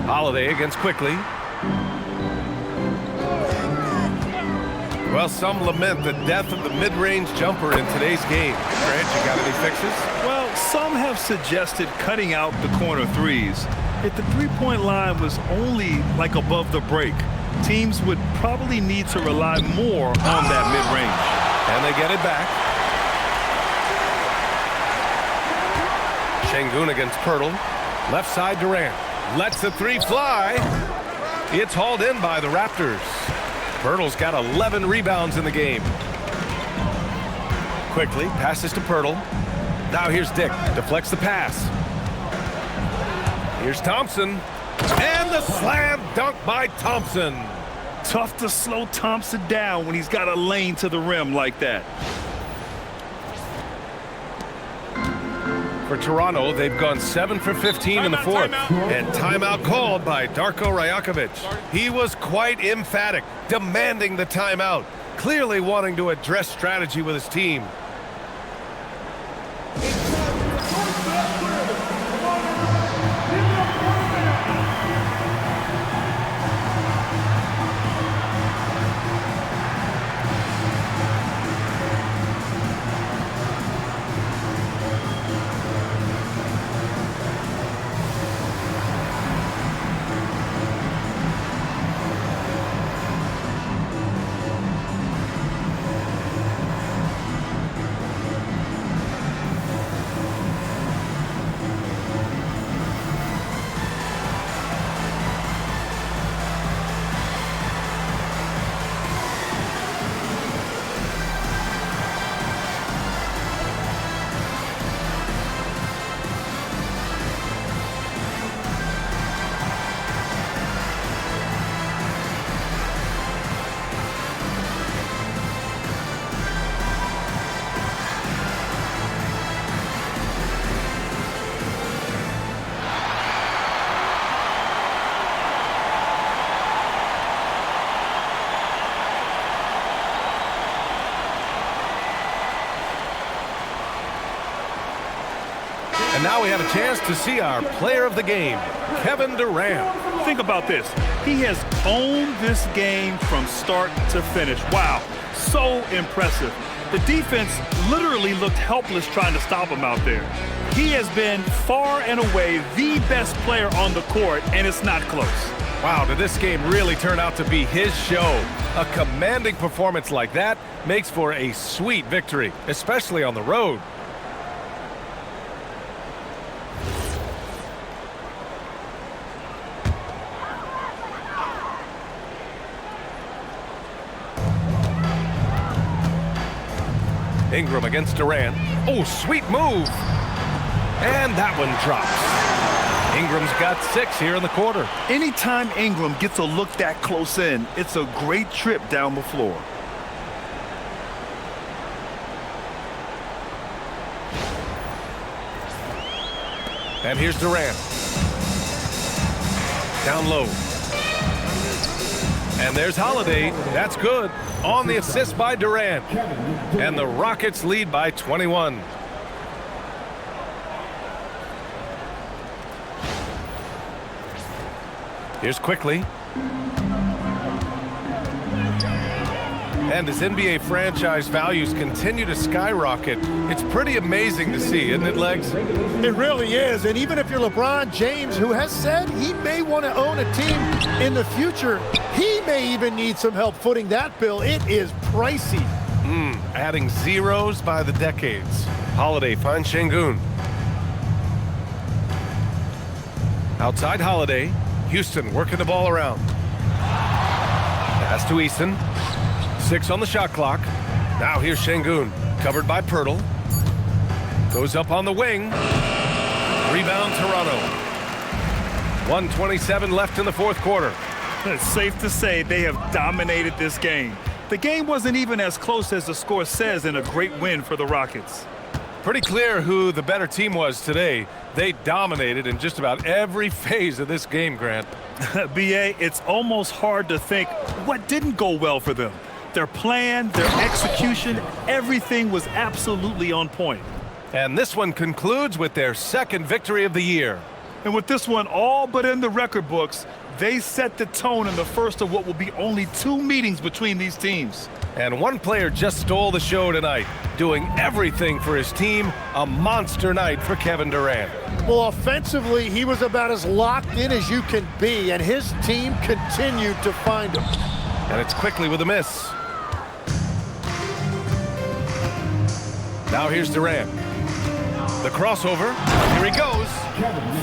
A: Holiday against Quickly. Well, some lament the death of the mid-range jumper in today's game. Grant, you got any fixes?
B: Well, some have suggested cutting out the corner threes. If the three-point line was only like above the break, teams would probably need to rely more on that mid-range.
A: And they get it back. Şengün against Pirtle. Left side Durant. Lets the three fly. It's hauled in by the Raptors. Pirtle's got 11 rebounds in the game. Quickly passes to Pirtle. Now here's Dick. Deflects the pass. Here's Thompson. And the slam dunk by Thompson.
B: Tough to slow Thompson down when he's got a lane to the rim like that.
A: For Toronto, they've gone 7 for 15 in the fourth. And timeout called by Darko Rajakovic. He was quite emphatic, demanding the timeout, clearly wanting to address strategy with his team. And now we have a chance to see our player of the game, Kevin Durant.
B: Think about this. He has owned this game from start to finish. Wow, so impressive. The defense literally looked helpless trying to stop him out there. He has been far and away the best player on the court, and it's not close.
A: Wow, did this game really turn out to be his show? A commanding performance like that makes for a sweet victory, especially on the road. Ingram against Durant. Oh, sweet move. And that one drops. Ingram's got 6 here in the quarter.
B: Anytime Ingram gets a look that close in, it's a great trip down the floor.
A: And here's Durant. Down low. And there's Holiday. That's good. On the assist by Durant. And the Rockets lead by 21. Here's Quickly. And as NBA franchise values continue to skyrocket, it's pretty amazing to see, isn't it, Legs?
D: It really is. And even if you're LeBron James, who has said he may want to own a team in the future, he may even need some help footing that bill. It is pricey.
A: Adding zeros by the decades. Holiday finds Şengün. Outside Holiday. Houston working the ball around. Pass to Easton. 6 on the shot clock. Now here's Şengün, covered by Pirtle. Goes up on the wing. Rebound Toronto. 1:27 left in the fourth quarter.
B: It's safe to say they have dominated this game. The game wasn't even as close as the score says in a great win for the Rockets.
A: Pretty clear who the better team was today. They dominated in just about every phase of this game, Grant.
B: B.A., it's almost hard to think what didn't go well for them. Their plan, their execution, everything was absolutely on point.
A: And this one concludes with their second victory of the year.
B: And with this one all but in the record books, they set the tone in the first of what will be only 2 meetings between these teams.
A: And one player just stole the show tonight, doing everything for his team. A monster night for Kevin Durant.
D: Well, offensively, he was about as locked in as you can be, and his team continued to find him.
A: And it's Quickly with a miss. Now here's Durant. The crossover. Here he goes.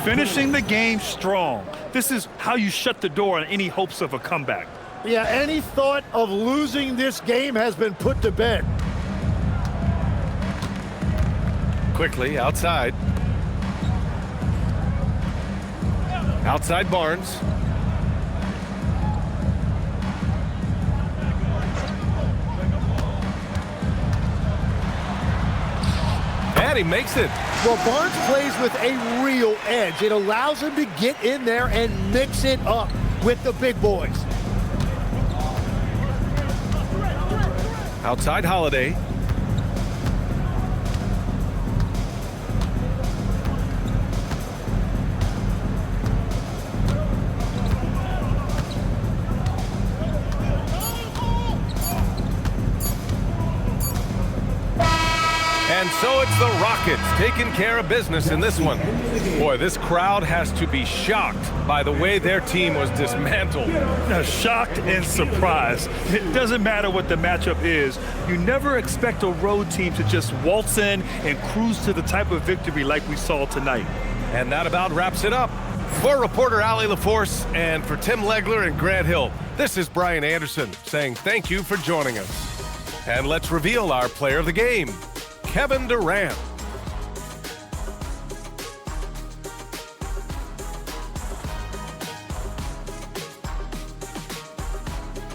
B: Finishing the game strong. This is how you shut the door on any hopes of a comeback.
D: Yeah, any thought of losing this game has been put to bed.
A: Quickly outside. Outside Barnes. And he makes it.
D: Well, Barnes plays with a real edge. It allows him to get in there and mix it up with the big boys.
A: Outside Holiday. And so it's the Rockets taking care of business in this one. Boy, this crowd has to be shocked by the way their team was dismantled.
B: Shocked and surprised. It doesn't matter what the matchup is. You never expect a road team to just waltz in and cruise to the type of victory like we saw tonight.
A: And that about wraps it up. For reporter Allie LaForce and for Tim Legler and Grant Hill, this is Brian Anderson saying thank you for joining us. And let's reveal our player of the game, Kevin Durant.